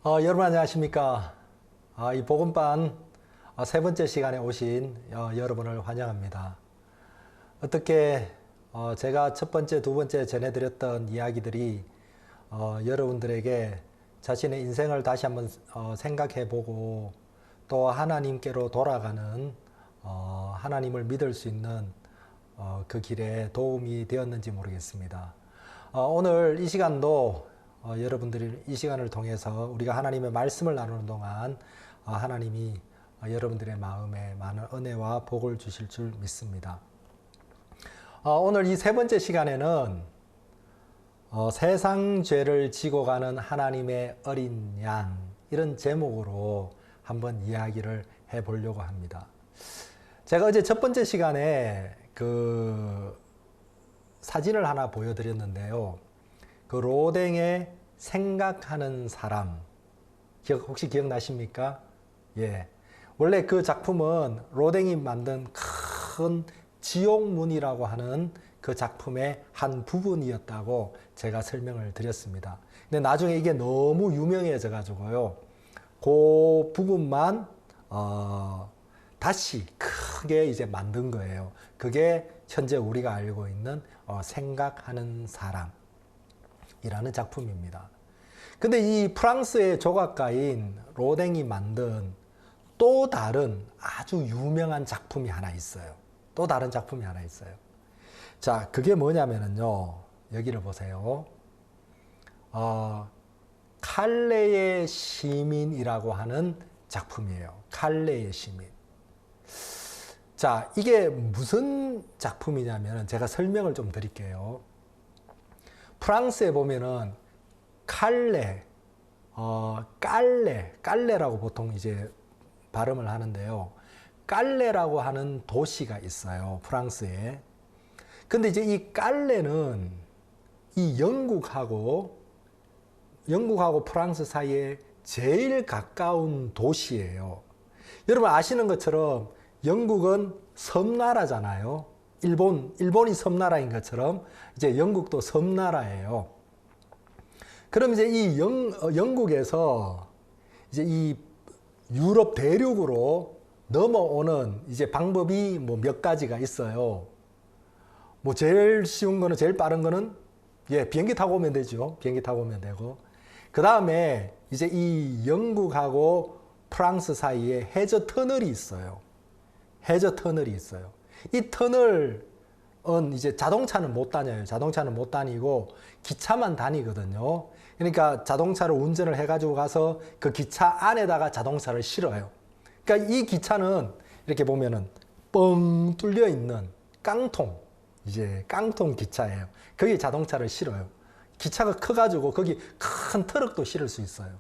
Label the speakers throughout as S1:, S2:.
S1: 여러분 안녕하십니까? 이 복음반 세 번째 시간에 오신 여러분을 환영합니다. 어떻게 제가 첫 번째, 두 번째 전해드렸던 이야기들이 여러분들에게 자신의 인생을 다시 한번 생각해보고 또 하나님께로 돌아가는 하나님을 믿을 수 있는 그 길에 도움이 되었는지 모르겠습니다. 오늘 이 시간도 여러분들이 이 시간을 통해서 우리가 하나님의 말씀을 나누는 동안 하나님이 여러분들의 마음에 많은 은혜와 복을 주실 줄 믿습니다. 오늘 이 세 번째 시간에는 세상 죄를 지고 가는 하나님의 어린 양, 이런 제목으로 한번 이야기를 해보려고 합니다. 제가 어제 첫 번째 시간에 그 사진을 하나 보여드렸는데요. 그 로댕의 생각하는 사람, 혹시 기억나십니까? 예. 원래 그 작품은 로댕이 만든 큰 지옥문이라고 하는 그 작품의 한 부분이었다고 제가 설명을 드렸습니다. 근데 나중에 이게 너무 유명해져 가지고요. 그 부분만 다시 크게 이제 만든 거예요. 그게 현재 우리가 알고 있는 생각하는 사람이라는 작품입니다. 근데 이 프랑스의 조각가인 로댕이 만든 또 다른 아주 유명한 작품이 하나 있어요. 또 다른 작품이 하나 있어요. 자, 그게 뭐냐면요. 여기를 보세요. 칼레의 시민이라고 하는 작품이에요. 칼레의 시민. 자, 이게 무슨 작품이냐면 제가 설명을 좀 드릴게요. 프랑스에 보면은 칼레, 깔레라고 보통 이제 발음을 하는데요. 깔레라고 하는 도시가 있어요. 프랑스에. 근데 이제 이 깔레는 이 영국하고 프랑스 사이에 제일 가까운 도시예요. 여러분 아시는 것처럼 영국은 섬나라잖아요. 일본이 섬나라인 것처럼 이제 영국도 섬나라예요. 그럼 이제 이 영국에서 이제 이 유럽 대륙으로 넘어오는 이제 방법이 뭐 몇 가지가 있어요. 뭐 제일 쉬운 거는, 제일 빠른 거는 비행기 타고 오면 되죠. 비행기 타고 오면 되고. 그 다음에 이제 이 영국하고 프랑스 사이에 해저 터널이 있어요. 해저 터널이 있어요. 이 터널은 이제 자동차는 못 다녀요. 자동차는 못 다니고 기차만 다니거든요. 그러니까 자동차를 운전을 해가지고 가서 그 기차 안에다가 자동차를 실어요. 그러니까 이 기차는 이렇게 보면은 뻥 뚫려 있는 깡통 기차예요. 거기에 자동차를 실어요. 기차가 커가지고 거기 큰 트럭도 실을 수 있어요.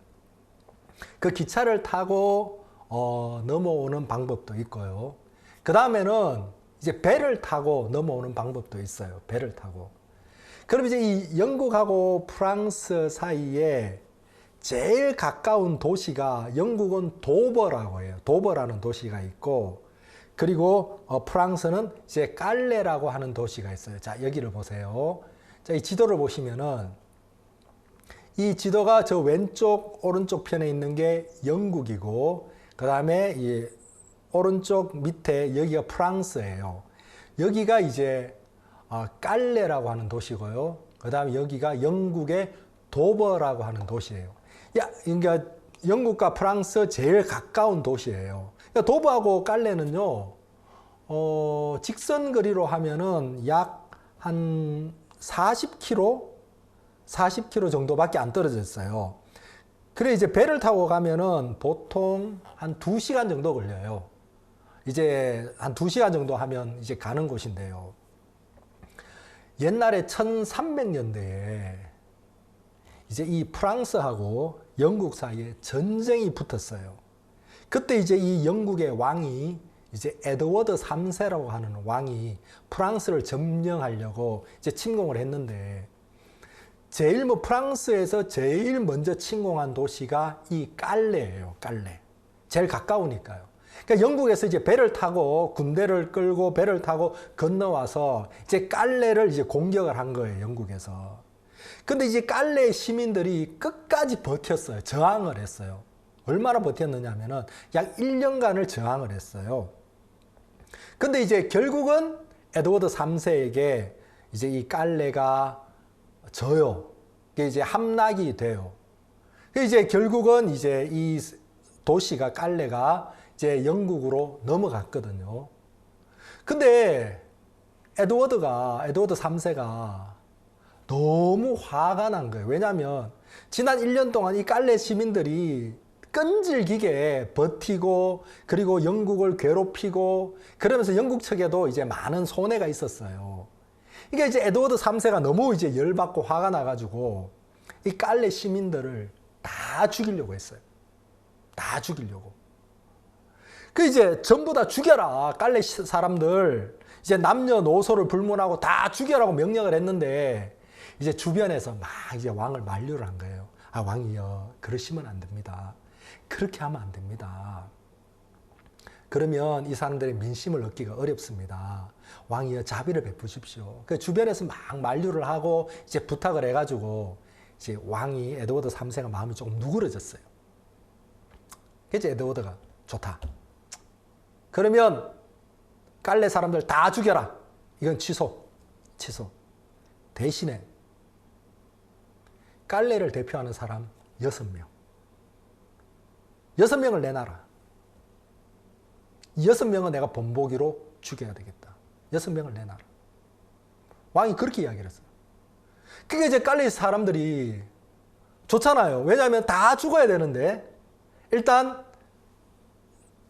S1: 그 기차를 타고 넘어오는 방법도 있고요. 그 다음에는 이제 배를 타고 넘어오는 방법도 있어요. 배를 타고. 그럼 이제 이 영국하고 프랑스 사이에 제일 가까운 도시가 영국은 도버라고 해요. 도버라는 도시가 있고, 그리고 프랑스는 이제 깔레라고 하는 도시가 있어요. 자, 여기를 보세요. 자, 이 지도를 보시면은 이 지도가 저 왼쪽, 오른쪽 편에 있는 게 영국이고, 그 다음에 이 오른쪽 밑에 여기가 프랑스예요. 여기가 이제 깔레라고 하는 도시고요. 그 다음에 여기가 영국의 도버라고 하는 도시예요. 그러니까 영국과 프랑스 제일 가까운 도시예요. 그러니까 도버하고 깔레는요, 직선 거리로 하면은 약 한 40km 정도밖에 안 떨어져 있어요. 그래 이제 배를 타고 가면은 보통 한 2시간 정도 걸려요. 이제 한 2시간 정도 하면 이제 가는 곳인데요. 옛날에 1300년대에 이제 이 프랑스하고 영국 사이에 전쟁이 붙었어요. 그때 이제 이 영국의 왕이 이제 에드워드 3세라고 하는 왕이 프랑스를 점령하려고 이제 침공을 했는데, 프랑스에서 제일 먼저 침공한 도시가 이 깔레예요. 깔레. 제일 가까우니까요. 그러니까 영국에서 이제 배를 타고, 군대를 끌고 배를 타고 건너와서 이제 깔레를 이제 공격을 한 거예요. 영국에서. 근데 이제 깔레 시민들이 끝까지 버텼어요. 저항을 했어요. 얼마나 버텼느냐 하면은 약 1년간을 저항을 했어요. 근데 이제 결국은 에드워드 3세에게 이제 이 깔레가 져요. 이게 이제 함락이 돼요. 이제 결국은 이제 이 도시가 깔레가 이제 영국으로 넘어갔거든요. 근데 에드워드 3세가 너무 화가 난 거예요. 왜냐하면 지난 1년 동안 이 깔레 시민들이 끈질기게 버티고 그리고 영국을 괴롭히고 그러면서 영국 측에도 이제 많은 손해가 있었어요. 이게 이제 에드워드 3세가 너무 이제 열받고 화가 나가지고 이 깔레 시민들을 다 죽이려고 했어요. 다 죽이려고. 그 이제 전부 다 죽여라. 깔레 사람들 이제 남녀노소를 불문하고 다 죽여라고 명령을 했는데 이제 주변에서 막 이제 왕을 만류를 한 거예요. 아, 왕이여, 그러시면 안 됩니다. 그렇게 하면 안 됩니다. 그러면 이 사람들의 민심을 얻기가 어렵습니다. 왕이여, 자비를 베푸십시오. 그 주변에서 막 만류를 하고 이제 부탁을 해가지고 이제 왕이 에드워드 3세가 마음이 조금 누그러졌어요. 그래서 에드워드가 좋다. 그러면 깔레 사람들 다 죽여라. 이건 취소. 대신에 깔레를 대표하는 사람 6명. 6명을 내놔라. 6명은 내가 본보기로 죽여야 되겠다. 6명을 내놔라. 왕이 그렇게 이야기를 했어요. 그게 이제 깔레 사람들이 좋잖아요. 왜냐하면 다 죽어야 되는데 일단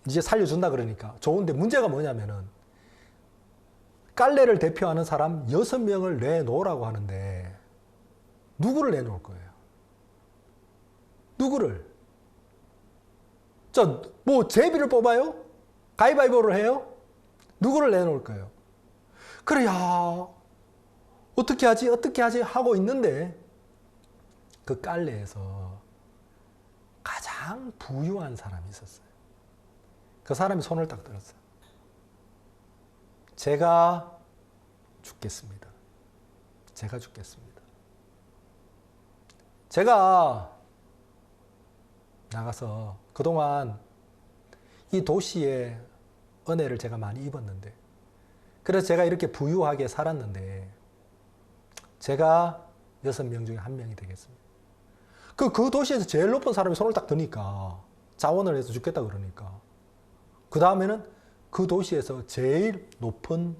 S1: 이제 살려준다 그러니까 좋은데 문제가 뭐냐면은 깔레를 대표하는 사람 6명을 내놓으라고 하는데 누구를 내놓을 거예요? 누구를? 자, 뭐 제비를 뽑아요? 가위바위보를 해요? 누구를 내놓을 거예요? 그래야 어떻게 하지 하고 있는데 그 깔레에서 가장 부유한 사람이 있었어요. 그 사람이 손을 딱 들었어요. 제가 죽겠습니다. 제가 나가서 그동안 이 도시의 은혜를 제가 많이 입었는데, 그래서 제가 이렇게 부유하게 살았는데, 제가 6명 중에 1명이 되겠습니다. 그 도시에서 제일 높은 사람이 손을 딱 드니까, 자원을 해서 죽겠다 그러니까, 그 다음에는 그 도시에서 제일 높은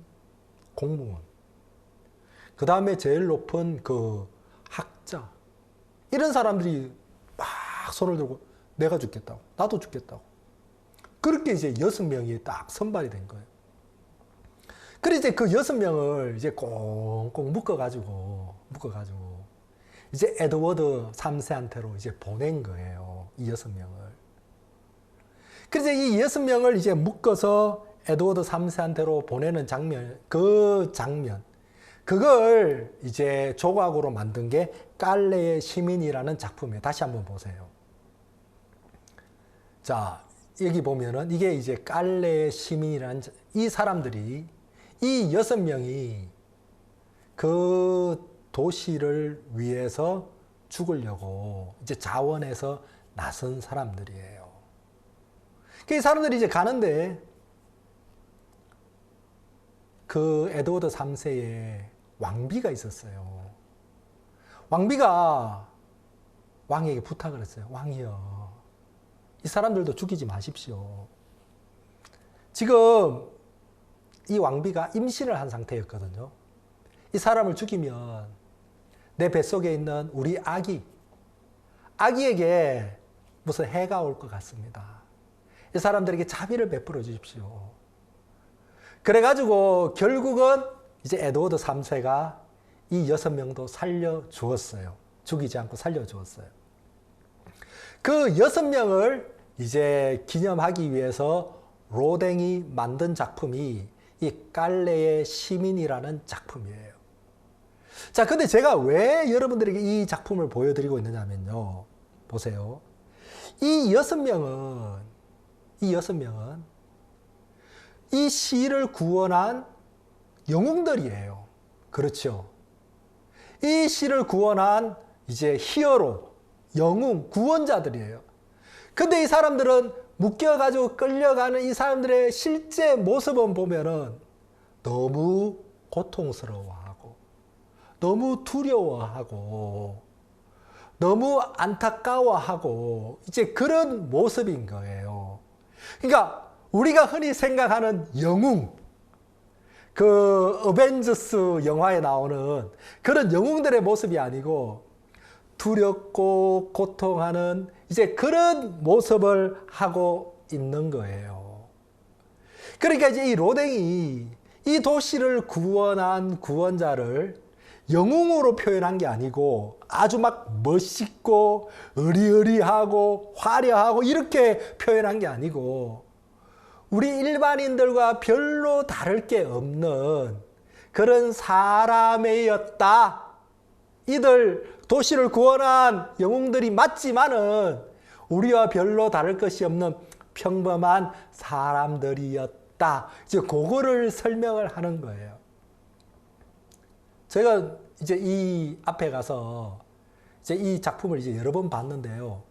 S1: 공무원, 그 다음에 제일 높은 그 학자, 이런 사람들이 막 손을 들고 내가 죽겠다고, 나도 죽겠다고. 그렇게 이제 6명이 딱 선발이 된 거예요. 그래서 이제 그 6명을 이제 꽁꽁 묶어가지고 이제 에드워드 3세한테로 이제 보낸 거예요. 이 6명을. 그래서 이 6명을 이제 묶어서 에드워드 3세한테로 보내는 장면, 그걸 이제 조각으로 만든 게 깔레의 시민이라는 작품이에요. 다시 한번 보세요. 자, 여기 보면은 이게 이제 깔레의 시민이라는 이 사람들이, 이 6명이 그 도시를 위해서 죽으려고 이제 자원해서 나선 사람들이에요. 이 사람들이 이제 가는데 그 에드워드 3세에 왕비가 있었어요. 왕비가 왕에게 부탁을 했어요. 왕이여, 이 사람들도 죽이지 마십시오. 지금 이 왕비가 임신을 한 상태였거든요. 이 사람을 죽이면 내 뱃속에 있는 우리 아기에게 무슨 해가 올 것 같습니다. 이 사람들에게 자비를 베풀어 주십시오. 그래가지고 결국은 이제 에드워드 3세가 이 6명도 살려주었어요. 죽이지 않고 살려주었어요. 그 6명을 이제 기념하기 위해서 로댕이 만든 작품이 이 깔레의 시민이라는 작품이에요. 자, 근데 제가 왜 여러분들에게 이 작품을 보여드리고 있느냐면요. 보세요. 이 6명은 이 시를 구원한 영웅들이에요. 그렇죠. 이 시를 구원한 이제 히어로, 영웅, 구원자들이에요. 근데 이 사람들은 묶여가지고 끌려가는 이 사람들의 실제 모습을 보면은 너무 고통스러워하고, 너무 두려워하고, 너무 안타까워하고, 이제 그런 모습인 거예요. 그러니까 우리가 흔히 생각하는 영웅, 그 어벤져스 영화에 나오는 그런 영웅들의 모습이 아니고 두렵고 고통하는 이제 그런 모습을 하고 있는 거예요. 그러니까 이제 이 로댕이 이 도시를 구원한 구원자를 영웅으로 표현한 게 아니고 아주 막 멋있고 의리의리하고 화려하고 이렇게 표현한 게 아니고 우리 일반인들과 별로 다를 게 없는 그런 사람이었다. 이들 도시를 구원한 영웅들이 맞지만은 우리와 별로 다를 것이 없는 평범한 사람들이었다. 이제 그거를 설명을 하는 거예요. 제가 이제 이 앞에 가서 이제 이 작품을 이제 여러 번 봤는데요.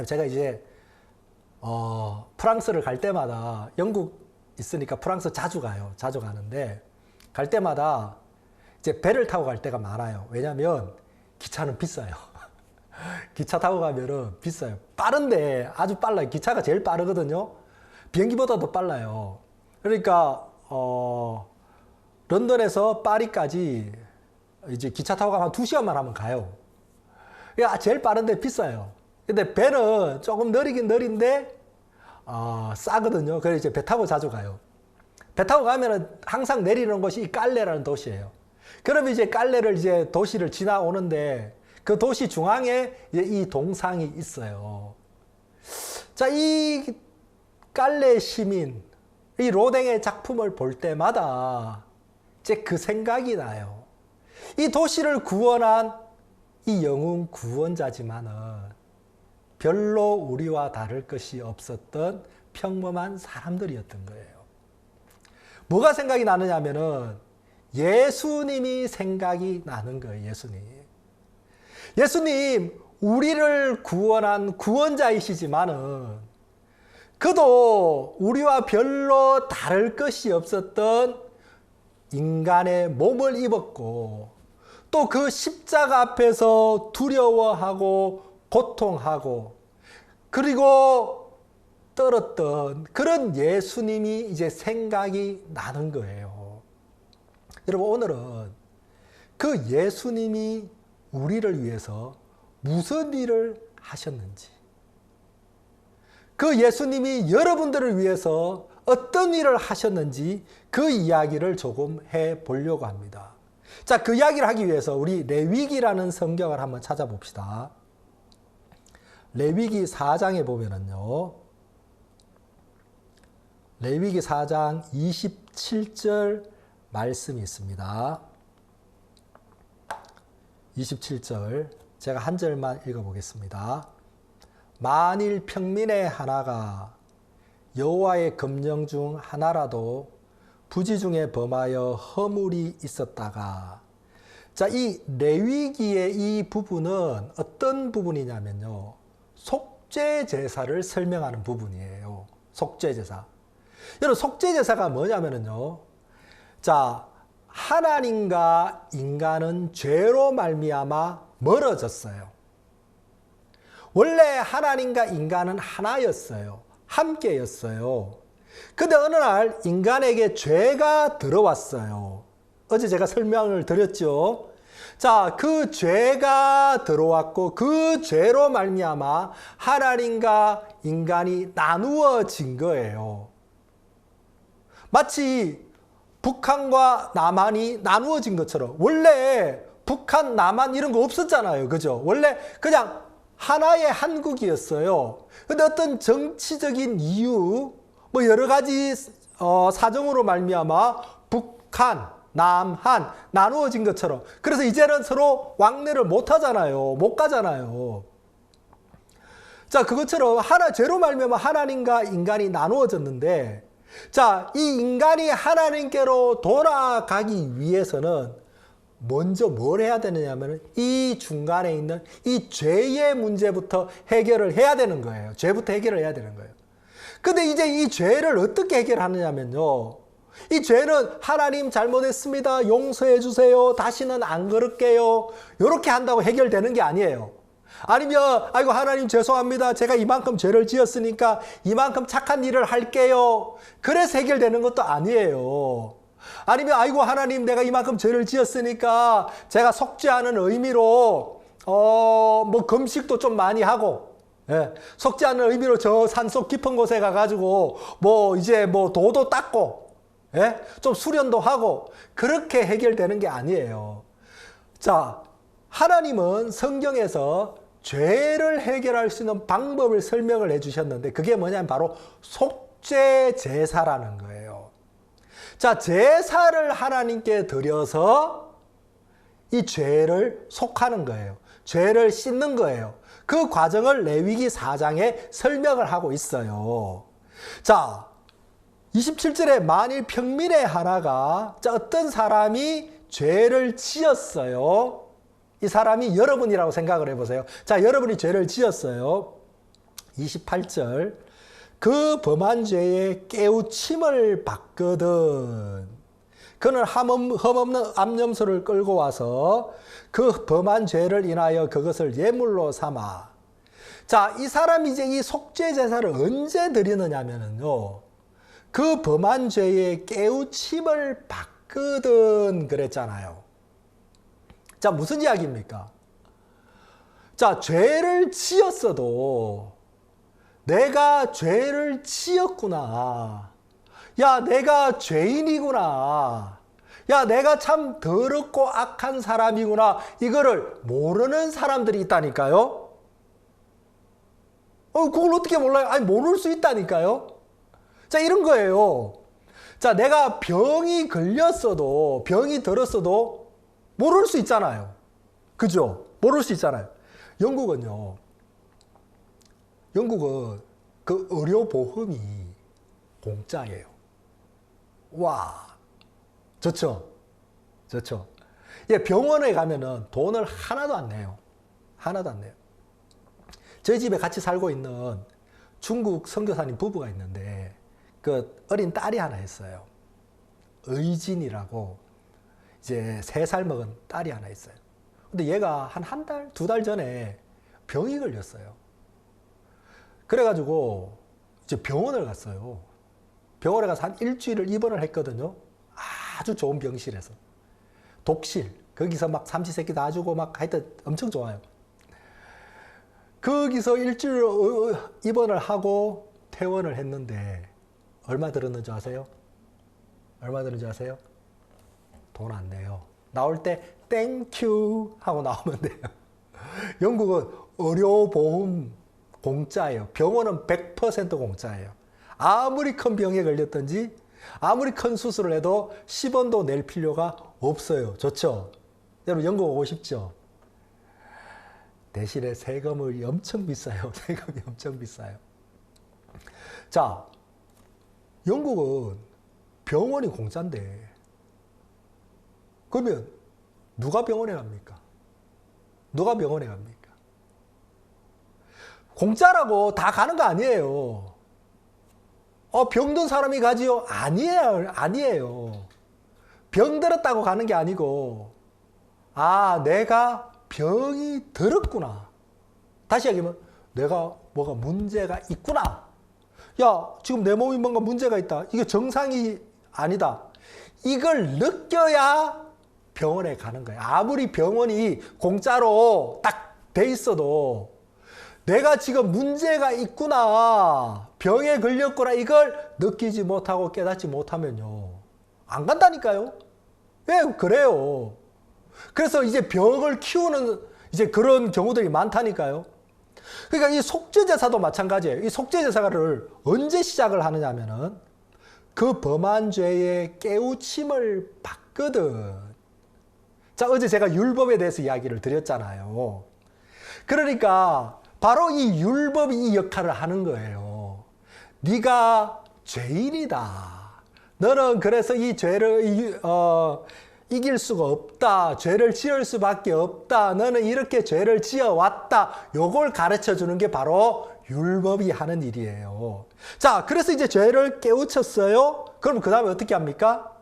S1: 제가 이제 프랑스를 갈 때마다 영국 있으니까 프랑스 자주 가요. 자주 가는데 갈 때마다 이제 배를 타고 갈 때가 많아요. 왜냐하면 기차는 비싸요. 기차 타고 가면은 비싸요. 빠른데 아주 빨라요. 기차가 제일 빠르거든요. 비행기보다도 빨라요. 그러니까 런던에서 파리까지 이제 기차 타고 가면 2시간만 하면 가요. 그러니까 제일 빠른데 비싸요. 근데 배는 조금 느리긴 느린데 싸거든요. 그래서 이제 배 타고 자주 가요. 배 타고 가면은 항상 내리는 곳이 이 깔레라는 도시예요. 그러면 이제 깔레를 이제 도시를 지나오는데 그 도시 중앙에 이제 이 동상이 있어요. 자, 이 깔레 시민, 이 로댕의 작품을 볼 때마다 이제 그 생각이 나요. 이 도시를 구원한 이 영웅 구원자지만은 별로 우리와 다를 것이 없었던 평범한 사람들이었던 거예요. 뭐가 생각이 나느냐 하면은 예수님이 생각이 나는 거예요. 예수님 우리를 구원한 구원자이시지만은 그도 우리와 별로 다를 것이 없었던 인간의 몸을 입었고 또 그 십자가 앞에서 두려워하고 고통하고 그리고 떨었던 그런 예수님이 이제 생각이 나는 거예요. 여러분 오늘은 그 예수님이 우리를 위해서 무슨 일을 하셨는지 그 예수님이 여러분들을 위해서 어떤 일을 하셨는지 그 이야기를 조금 해보려고 합니다. 자, 그 이야기를 하기 위해서 우리 레위기라는 성경을 한번 찾아봅시다. 레위기 4장에 보면은요. 레위기 4장 27절 말씀이 있습니다. 27절 제가 한 절만 읽어보겠습니다. 만일 평민의 하나가 여호와의 검령 중 하나라도 부지 중에 범하여 허물이 있었다가 자, 이 레위기의 이 부분은 어떤 부분이냐면요. 속죄 제사를 설명하는 부분이에요. 속죄 제사. 여러분 속죄 제사가 뭐냐면요. 자, 하나님과 인간은 죄로 말미암아 멀어졌어요. 원래 하나님과 인간은 하나였어요. 함께였어요. 근데 어느 날 인간에게 죄가 들어왔어요. 어제 제가 설명을 드렸죠. 자, 그 죄가 들어왔고 그 죄로 말미암아 하나님과 인간이 나누어진 거예요. 마치 북한과 남한이 나누어진 것처럼 원래 북한, 남한 이런 거 없었잖아요. 그죠? 원래 그냥 하나의 한국이었어요. 근데 어떤 정치적인 이유, 뭐 여러 가지 사정으로 말미암아 북한, 남한 나누어진 것처럼 그래서 이제는 서로 왕래를 못 하잖아요. 못 가잖아요. 자, 그것처럼 죄로 말미암아 하나님과 인간이 나누어졌는데 자, 이 인간이 하나님께로 돌아가기 위해서는 먼저 뭘 해야 되느냐면 이 중간에 있는 이 죄의 문제부터 해결을 해야 되는 거예요. 죄부터 해결을 해야 되는 거예요. 근데 이제 이 죄를 어떻게 해결하느냐면요. 이 죄는 하나님 잘못했습니다. 용서해 주세요. 다시는 안 그럴게요. 이렇게 한다고 해결되는 게 아니에요. 아니면 아이고 하나님 죄송합니다. 제가 이만큼 죄를 지었으니까 이만큼 착한 일을 할게요. 그래서 해결되는 것도 아니에요. 아니면 아이고 하나님 내가 이만큼 죄를 지었으니까 제가 속죄하는 의미로 뭐 금식도 좀 많이 하고 속지 않는 의미로 저 산속 깊은 곳에 가가지고 뭐 이제 뭐 도도 닦고 좀 수련도 하고 그렇게 해결되는 게 아니에요. 자, 하나님은 성경에서 죄를 해결할 수 있는 방법을 설명을 해주셨는데 그게 뭐냐면 바로 속죄 제사라는 거예요. 자, 제사를 하나님께 드려서 이 죄를 속하는 거예요. 죄를 씻는 거예요. 그 과정을 레위기 4장에 설명을 하고 있어요. 자, 27절에 만일 평민의 하나가 어떤 사람이 죄를 지었어요. 이 사람이 여러분이라고 생각을 해보세요. 자, 여러분이 죄를 지었어요. 28절 그 범한 죄에 깨우침을 받거든 그는 흠없는 암염소를 끌고 와서 그 범한 죄를 인하여 그것을 예물로 삼아. 자, 이 사람이 이제 이 속죄 제사를 언제 드리느냐면요. 그 범한 죄에 깨우침을 받거든 그랬잖아요. 자, 무슨 이야기입니까? 자, 죄를 지었어도 내가 죄를 지었구나. 야, 내가 죄인이구나. 야, 내가 참 더럽고 악한 사람이구나. 이거를 모르는 사람들이 있다니까요. 그걸 어떻게 몰라요? 아니, 모를 수 있다니까요. 자, 이런 거예요. 자, 내가 병이 걸렸어도, 병이 들었어도 모를 수 있잖아요. 그죠? 모를 수 있잖아요. 영국은 그 의료보험이 공짜예요. 와, 좋죠? 좋죠? 예, 병원에 가면은 돈을 하나도 안 내요. 하나도 안 내요. 저희 집에 같이 살고 있는 중국 선교사님 부부가 있는데 그 어린 딸이 하나 있어요. 의진이라고 이제 3살 먹은 딸이 하나 있어요. 근데 얘가 한 달, 2달 전에 병이 걸렸어요. 그래가지고 이제 병원을 갔어요. 병원에 가서 한 일주일을 입원을 했거든요. 아주 좋은 병실에서. 독실. 거기서 막 삼시세끼 다 주고 막 하여튼 엄청 좋아요. 거기서 일주일 입원을 하고 퇴원을 했는데 얼마 들었는지 아세요? 얼마 들었는지 아세요? 돈 안 내요. 나올 때 땡큐 하고 나오면 돼요. 영국은 의료보험 공짜예요. 병원은 100% 공짜예요. 아무리 큰 병에 걸렸든지 아무리 큰 수술을 해도 10원도 낼 필요가 없어요. 좋죠? 여러분 영국 오고 싶죠? 대신에 세금이 엄청 비싸요. 세금이 엄청 비싸요. 자, 영국은 병원이 공짜인데 그러면 누가 병원에 갑니까? 누가 병원에 갑니까? 공짜라고 다 가는 거 아니에요. 병든 사람이 가지요? 아니에요. 아니에요. 병들었다고 가는 게 아니고 내가 병이 들었구나. 다시 얘기하면 내가 뭐가 문제가 있구나. 야, 지금 내 몸이 뭔가 문제가 있다. 이게 정상이 아니다. 이걸 느껴야 병원에 가는 거예요. 아무리 병원이 공짜로 딱 돼 있어도 내가 지금 문제가 있구나. 병에 걸렸구나. 이걸 느끼지 못하고 깨닫지 못하면요. 안 간다니까요. 왜 그래요. 그래서 이제 병을 키우는 이제 그런 경우들이 많다니까요. 그러니까 이 속죄제사도 마찬가지예요. 이 속죄제사를 언제 시작을 하느냐 하면은 그 범한 죄의 깨우침을 받거든. 자, 어제 제가 율법에 대해서 이야기를 드렸잖아요. 그러니까 바로 이 율법이 이 역할을 하는 거예요. 네가 죄인이다. 너는 그래서 이 죄를 이길 수가 없다. 죄를 지을 수밖에 없다. 너는 이렇게 죄를 지어왔다. 요걸 가르쳐 주는 게 바로 율법이 하는 일이에요. 자, 그래서 이제 죄를 깨우쳤어요. 그럼 그 다음에 어떻게 합니까?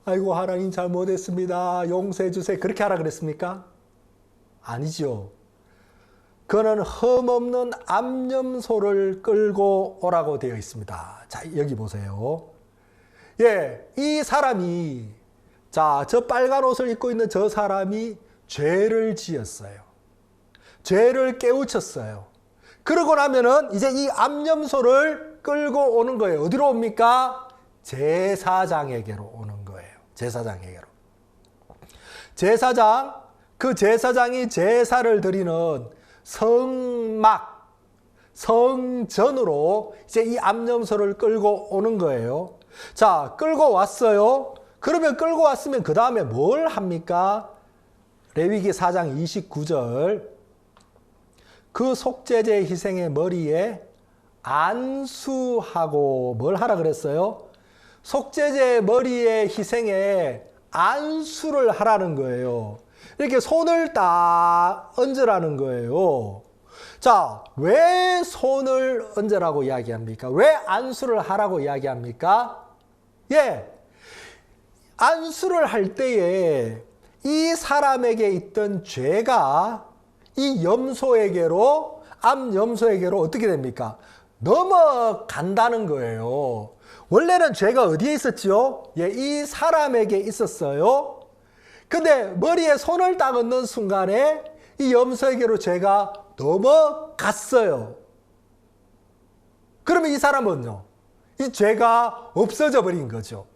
S1: 아이고, 하나님 잘못했습니다. 용서해 주세요. 그렇게 하라 그랬습니까? 아니죠. 그는 흠없는 암염소를 끌고 오라고 되어 있습니다. 자, 여기 보세요. 예, 이 사람이, 자, 저 빨간 옷을 입고 있는 저 사람이 죄를 지었어요. 죄를 깨우쳤어요. 그러고 나면은 이제 이 암염소를 끌고 오는 거예요. 어디로 옵니까? 제사장에게로 오는 거예요. 제사장에게로. 제사장, 그 제사장이 제사를 드리는 성막, 성전으로 이제 이 암염소를 끌고 오는 거예요. 자, 끌고 왔어요. 그러면 끌고 왔으면 그 다음에 뭘 합니까? 레위기 4장 29절. 그 속죄제 희생의 머리에 안수하고 뭘 하라 그랬어요? 속죄제 머리에 희생에 안수를 하라는 거예요. 이렇게 손을 딱 얹으라는 거예요. 자, 왜 손을 얹으라고 이야기합니까? 왜 안수를 하라고 이야기합니까? 예, 안수를 할 때에 이 사람에게 있던 죄가 이 염소에게로, 암염소에게로 어떻게 됩니까? 넘어간다는 거예요. 원래는 죄가 어디에 있었죠? 예, 이 사람에게 있었어요. 근데 머리에 손을 딱 얹는 순간에 이 염소에게로 죄가 넘어갔어요. 그러면 이 사람은요, 이 죄가 없어져 버린 거죠.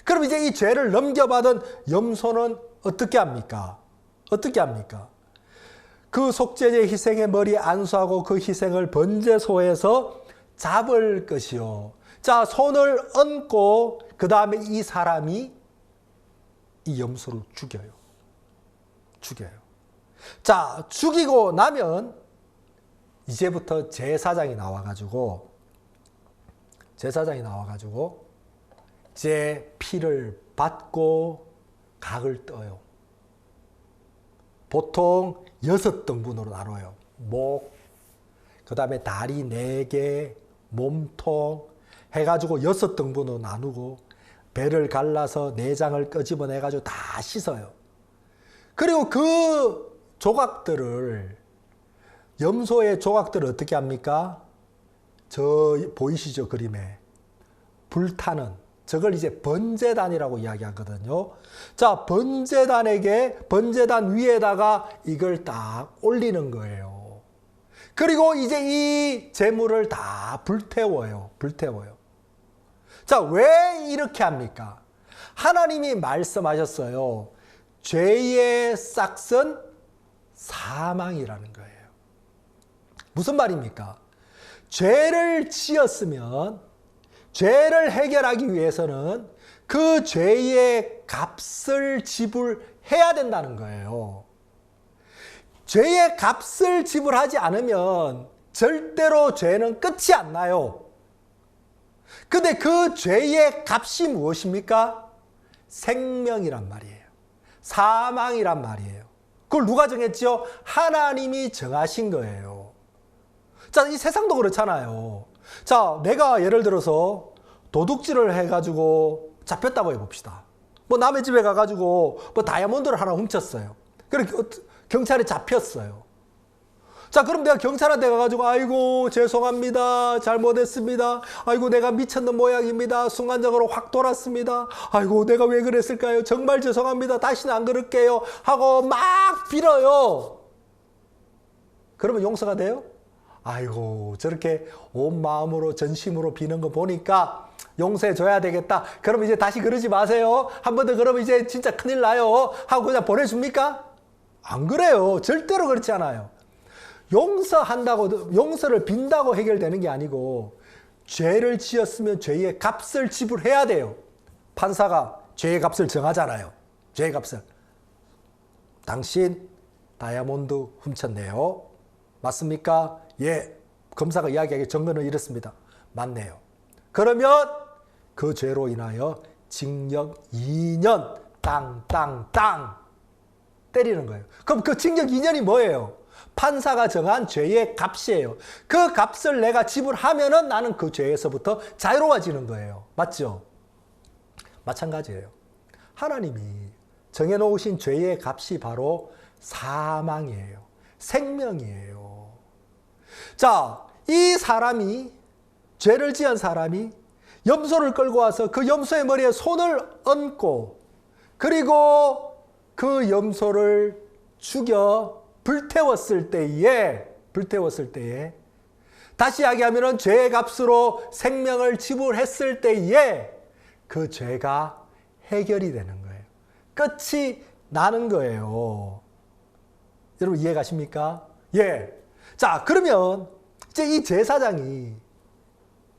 S1: 그럼 이제 이 죄를 넘겨받은 염소는 어떻게 합니까? 어떻게 합니까? 그 속죄제 희생의 머리에 안수하고 그 희생을 번제소에서 잡을 것이요. 자, 손을 얹고 그 다음에 이 사람이 이 염소를 죽여요. 죽여요. 자, 죽이고 나면 이제부터 제사장이 나와가지고 이제 피를 받고 각을 떠요. 보통 6등분으로 나눠요. 목, 그 다음에 다리 4개, 몸통 해가지고 6등분으로 나누고 배를 갈라서 내장을 끄집어내가지고 다 씻어요. 그리고 그 조각들을, 염소의 조각들을 어떻게 합니까? 저 보이시죠? 그림에. 불타는, 저걸 이제 번제단이라고 이야기하거든요. 자, 번제단 위에다가 이걸 딱 올리는 거예요. 그리고 이제 이 재물을 다 불태워요. 자, 왜 이렇게 합니까? 하나님이 말씀하셨어요. 죄의 싹은 사망이라는 거예요. 무슨 말입니까? 죄를 지었으면 죄를 해결하기 위해서는 그 죄의 값을 지불해야 된다는 거예요. 죄의 값을 지불하지 않으면 절대로 죄는 끝이 안 나요. 근데 그 죄의 값이 무엇입니까? 생명이란 말이에요. 사망이란 말이에요. 그걸 누가 정했죠? 하나님이 정하신 거예요. 자, 이 세상도 그렇잖아요. 자, 내가 예를 들어서 도둑질을 해가지고 잡혔다고 해봅시다. 뭐 남의 집에 가가지고 뭐 다이아몬드를 하나 훔쳤어요. 그래서 경찰에 잡혔어요. 자, 그럼 내가 경찰한테 가가지고 아이고 죄송합니다. 잘못했습니다. 아이고 내가 미쳤는 모양입니다. 순간적으로 확 돌았습니다. 아이고 내가 왜 그랬을까요? 정말 죄송합니다. 다시는 안 그럴게요. 하고 막 빌어요. 그러면 용서가 돼요? 아이고 저렇게 온 마음으로 전심으로 비는 거 보니까 용서해 줘야 되겠다. 그럼 이제 다시 그러지 마세요. 한 번 더 그러면 이제 진짜 큰일 나요. 하고 그냥 보내줍니까? 안 그래요. 절대로 그렇지 않아요. 용서한다고, 용서를 빈다고 해결되는 게 아니고 죄를 지었으면 죄의 값을 지불해야 돼요. 판사가 죄의 값을 정하잖아요. 죄의 값을. 당신 다이아몬드 훔쳤네요. 맞습니까? 예. 검사가 이야기하기에 증거는 이렇습니다. 맞네요. 그러면 그 죄로 인하여 징역 2년 땅땅땅 때리는 거예요. 그럼 그 징역 2년이 뭐예요? 판사가 정한 죄의 값이에요. 그 값을 내가 지불하면은 나는 그 죄에서부터 자유로워지는 거예요. 맞죠? 마찬가지예요. 하나님이 정해놓으신 죄의 값이 바로 사망이에요. 생명이에요. 자, 이 사람이, 죄를 지은 사람이 염소를 끌고 와서 그 염소의 머리에 손을 얹고 그리고 그 염소를 죽여 불태웠을 때에 다시 이야기하면 죄의 값으로 생명을 지불했을 때에 그 죄가 해결이 되는 거예요. 끝이 나는 거예요. 여러분 이해 가십니까? 예. 자, 그러면 이제 이 제사장이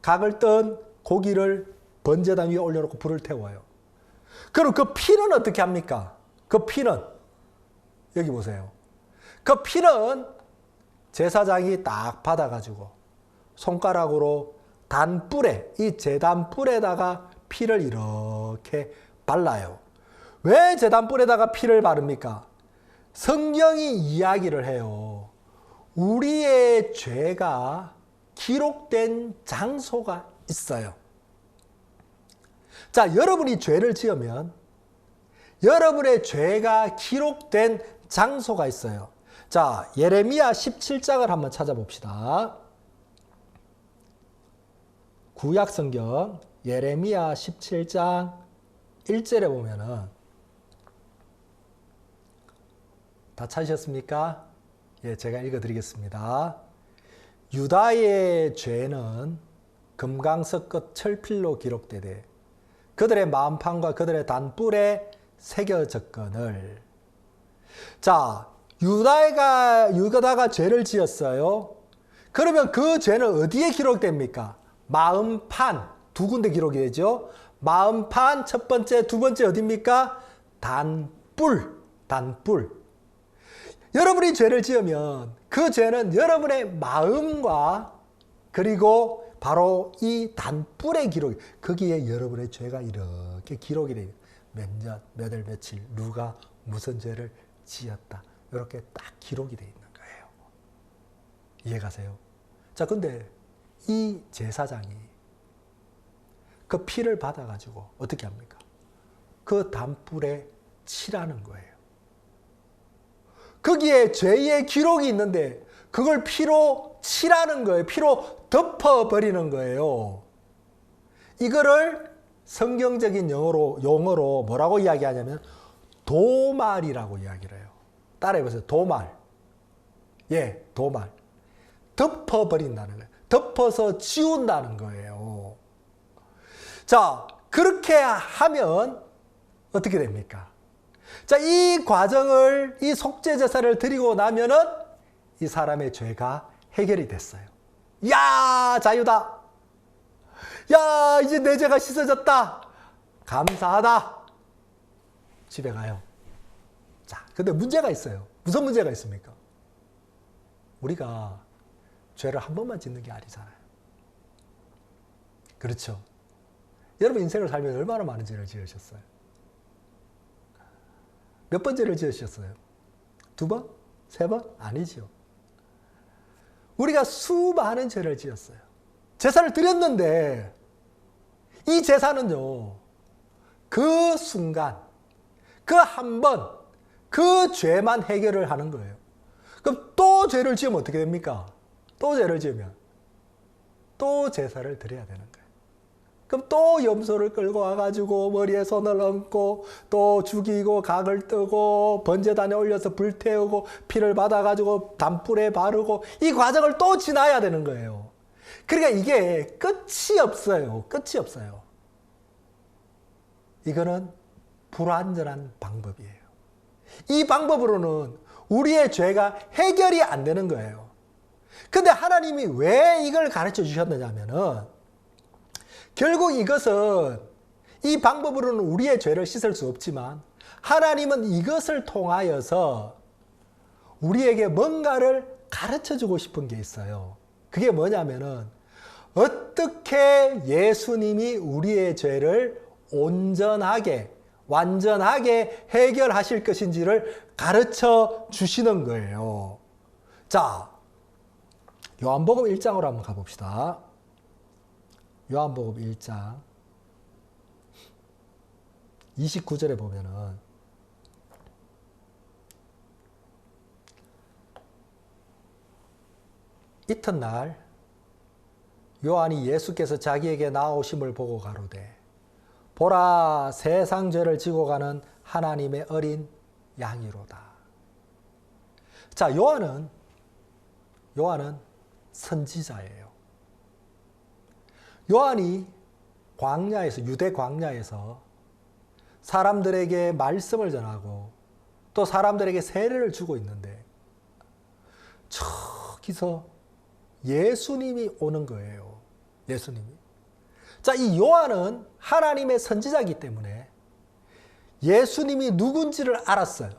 S1: 각을 뜬 고기를 번제단 위에 올려놓고 불을 태워요. 그럼 그 피는 어떻게 합니까? 그 피는 여기 보세요. 그 피는 제사장이 딱 받아가지고 손가락으로 단뿔에, 이 제단뿔에다가 피를 이렇게 발라요. 왜 제단뿔에다가 피를 바릅니까? 성경이 이야기를 해요. 우리의 죄가 기록된 장소가 있어요. 자, 여러분이 죄를 지으면 여러분의 죄가 기록된 장소가 있어요. 자, 예레미야 17장을 한번 찾아봅시다. 구약성경 예레미야 17장 1절에 보면은 다 찾으셨습니까? 예, 제가 읽어드리겠습니다. 유다의 죄는 금강석 끝 철필로 기록되되 그들의 마음판과 그들의 단뿔에 새겨졌거늘. 자, 유다가 죄를 지었어요. 그러면 그 죄는 어디에 기록됩니까? 마음판, 두 군데 기록이 되죠. 마음판 첫 번째, 두 번째 어디입니까? 단뿔. 여러분이 죄를 지으면 그 죄는 여러분의 마음과 그리고 바로 이 단뿔의 기록, 거기에 여러분의 죄가 이렇게 기록이 돼요. 몇 년, 몇 월, 며칠, 누가 무슨 죄를 지었다. 이렇게 딱 기록이 되어 있는 거예요. 이해가세요? 자, 근데 이 제사장이 그 피를 받아가지고 어떻게 합니까? 그 단뿔에 칠하는 거예요. 거기에 죄의 기록이 있는데 그걸 피로 칠하는 거예요. 피로 덮어버리는 거예요. 이거를 성경적인 용어로 뭐라고 이야기하냐면 도말이라고 이야기를 해요. 따라해보세요. 도말. 예, 도말. 덮어버린다는 거예요. 덮어서 지운다는 거예요. 자, 그렇게 하면 어떻게 됩니까? 자, 이 과정을, 이 속죄제사를 드리고 나면은 이 사람의 죄가 해결이 됐어요. 야, 자유다. 야, 이제 내 죄가 씻어졌다. 감사하다. 집에 가요. 자, 근데 문제가 있어요. 무슨 문제가 있습니까? 우리가 죄를 한 번만 짓는 게 아니잖아요. 그렇죠? 여러분 인생을 살면 얼마나 많은 죄를 지으셨어요? 몇 번 죄를 지으셨어요? 2번? 3번? 아니죠. 우리가 수많은 죄를 지었어요. 제사를 드렸는데 이 제사는요, 그 순간, 그 한 번, 그 죄만 해결을 하는 거예요. 그럼 또 죄를 지으면 어떻게 됩니까? 또 죄를 지으면 또 제사를 드려야 되는 거예요. 그럼 또 염소를 끌고 와가지고 머리에 손을 얹고 또 죽이고 각을 뜨고 번제단에 올려서 불태우고 피를 받아가지고 단뿔에 바르고 이 과정을 또 지나야 되는 거예요. 그러니까 이게 끝이 없어요. 끝이 없어요. 이거는 불완전한 방법이에요. 이 방법으로는 우리의 죄가 해결이 안 되는 거예요. 근데 하나님이 왜 이걸 가르쳐 주셨느냐면은 결국 이것은 이 방법으로는 우리의 죄를 씻을 수 없지만 하나님은 이것을 통하여서 우리에게 뭔가를 가르쳐 주고 싶은 게 있어요. 그게 뭐냐면은 어떻게 예수님이 우리의 죄를 온전하게, 완전하게 해결하실 것인지를 가르쳐 주시는 거예요. 자, 요한복음 1장으로 한번 가봅시다. 요한복음 1장 29절에 보면은 이튿날 요한이 예수께서 자기에게 나오심을 보고 가로되 보라 세상 죄를 지고 가는 하나님의 어린 양이로다. 자, 요한은 선지자예요. 요한이 광야에서, 유대 광야에서 사람들에게 말씀을 전하고 또 사람들에게 세례를 주고 있는데 저기서 예수님이 오는 거예요. 예수님이. 자, 이 요한은 하나님의 선지자이기 때문에 예수님이 누군지를 알았어요.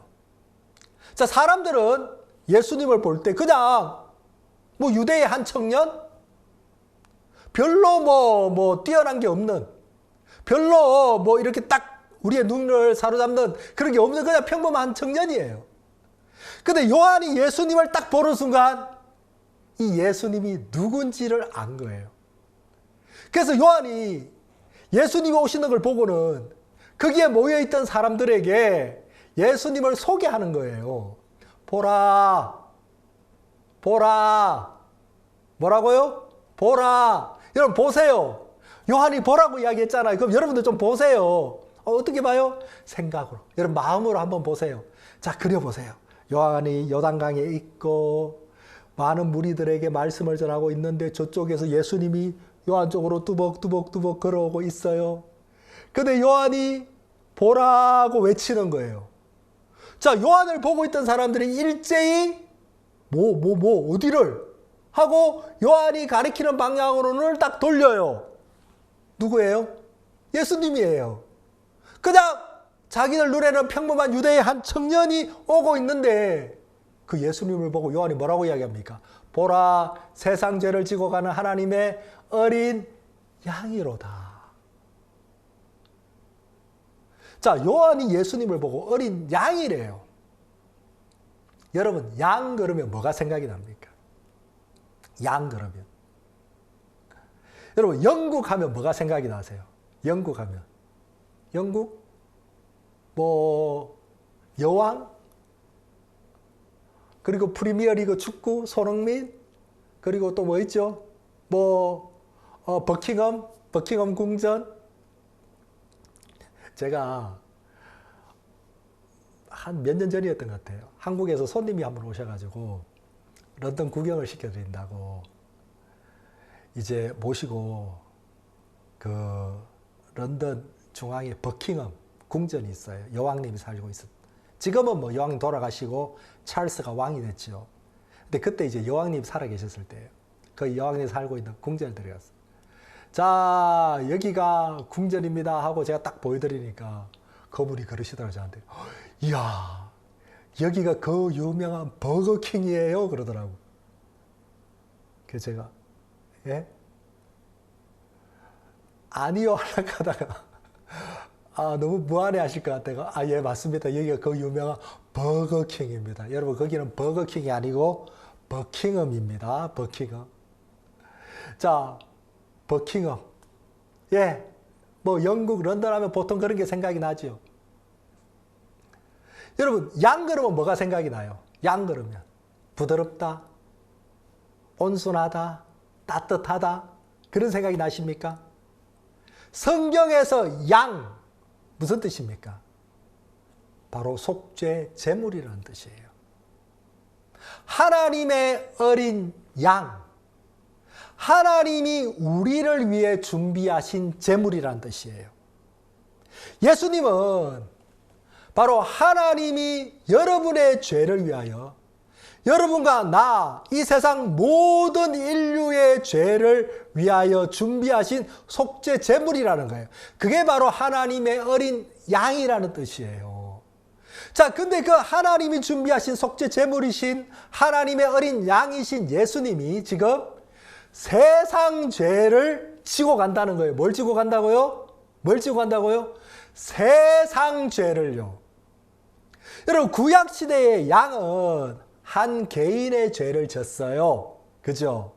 S1: 자, 사람들은 예수님을 볼 때 그냥 뭐 유대의 한 청년? 별로 뭐 뛰어난 게 없는, 별로 뭐 이렇게 딱 우리의 눈을 사로잡는 그런 게 없는 그냥 평범한 청년이에요. 근데 요한이 예수님을 딱 보는 순간 이 예수님이 누군지를 안 거예요. 그래서 요한이 예수님이 오시는 걸 보고는 거기에 모여있던 사람들에게 예수님을 소개하는 거예요. 보라. 뭐라고요? 보라. 여러분 보세요. 요한이 보라고 이야기했잖아요. 그럼 여러분들 좀 보세요. 어떻게 봐요? 생각으로. 여러분 마음으로 한번 보세요. 자, 그려보세요. 요한이 요단강에 있고 많은 무리들에게 말씀을 전하고 있는데 저쪽에서 예수님이 요한 쪽으로 뚜벅뚜벅 걸어오고 있어요. 근데 요한이 보라고 외치는 거예요. 자, 요한을 보고 있던 사람들이 일제히 어디를 하고 요한이 가리키는 방향으로 눈을 딱 돌려요. 누구예요? 예수님이에요. 그냥 자기들 눈에는 평범한 유대의 한 청년이 오고 있는데 그 예수님을 보고 요한이 뭐라고 이야기합니까? 보라, 세상 죄를 지고 가는 하나님의 어린 양이로다. 자, 요한이 예수님을 보고 어린 양이래요. 여러분, 양 그러면 뭐가 생각이 납니까? 양 그러면. 여러분, 영국 하면 뭐가 생각이 나세요? 영국 하면. 영국? 여왕? 그리고 프리미어리그 축구, 손흥민? 그리고 또 뭐 있죠? 버킹엄 궁전? 제가 한 몇 년 전이었던 것 같아요. 한국에서 손님이 한 분 오셔가지고 런던 구경을 시켜드린다고 이제 모시고 그 런던 중앙에 버킹엄 궁전이 있어요. 여왕님이 살고 있었. 지금은 뭐 여왕님 돌아가시고 찰스가 왕이 됐죠. 근데 그때 이제 여왕님이 살아 계셨을 때예요. 그 여왕님이 살고 있는 궁전을 들어갔어요. 자, 여기가 궁전입니다 하고 제가 딱 보여드리니까 그분이 그러시더라고요, 저한테. 이야, 여기가 그 유명한 버거킹이에요 그러더라고. 그래서 제가 아니요 하려고 하다가 너무 무안해 하실 것 같아요. 예, 맞습니다. 여기가 그 유명한 버거킹입니다. 여러분, 거기는 버거킹이 아니고 버킹엄입니다. 버킹엄. 자, 버킹엄. 예, 영국 런던 하면 보통 그런 게 생각이 나죠. 여러분, 양 그러면 뭐가 생각이 나요? 양 그러면 부드럽다, 온순하다, 따뜻하다, 그런 생각이 나십니까? 성경에서 양 무슨 뜻입니까? 바로 속죄 제물이라는 뜻이에요. 하나님의 어린 양, 하나님이 우리를 위해 준비하신 제물이라는 뜻이에요. 예수님은 바로 하나님이 여러분의 죄를 위하여, 여러분과 나, 이 세상 모든 인류의 죄를 위하여 준비하신 속죄 제물이라는 거예요. 그게 바로 하나님의 어린 양이라는 뜻이에요. 자, 근데 그 하나님이 준비하신 속죄 제물이신 하나님의 어린 양이신 예수님이 지금 세상 죄를 지고 간다는 거예요. 뭘 지고 간다고요? 뭘 지고 간다고요? 세상 죄를요. 여러분, 구약시대의 양은 한 개인의 죄를 졌어요. 그죠?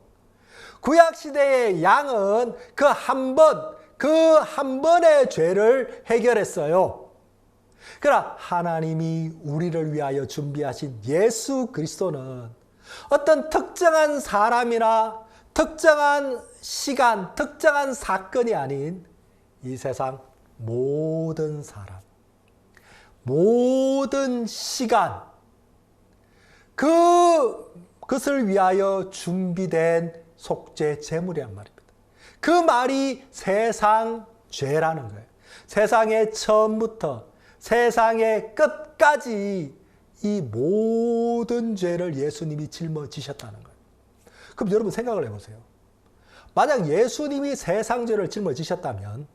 S1: 구약시대의 양은 그 한 번의 죄를 해결했어요. 그러나 하나님이 우리를 위하여 준비하신 예수 그리스도는 어떤 특정한 사람이나 특정한 시간, 특정한 사건이 아닌 이 세상 모든 사람, 모든 시간, 그것을 위하여 준비된 속죄 제물이란 말입니다. 그 말이 세상 죄라는 거예요. 세상의 처음부터 세상의 끝까지 이 모든 죄를 예수님이 짊어지셨다는 거예요. 그럼 여러분 생각을 해보세요. 만약 예수님이 세상 죄를 짊어지셨다면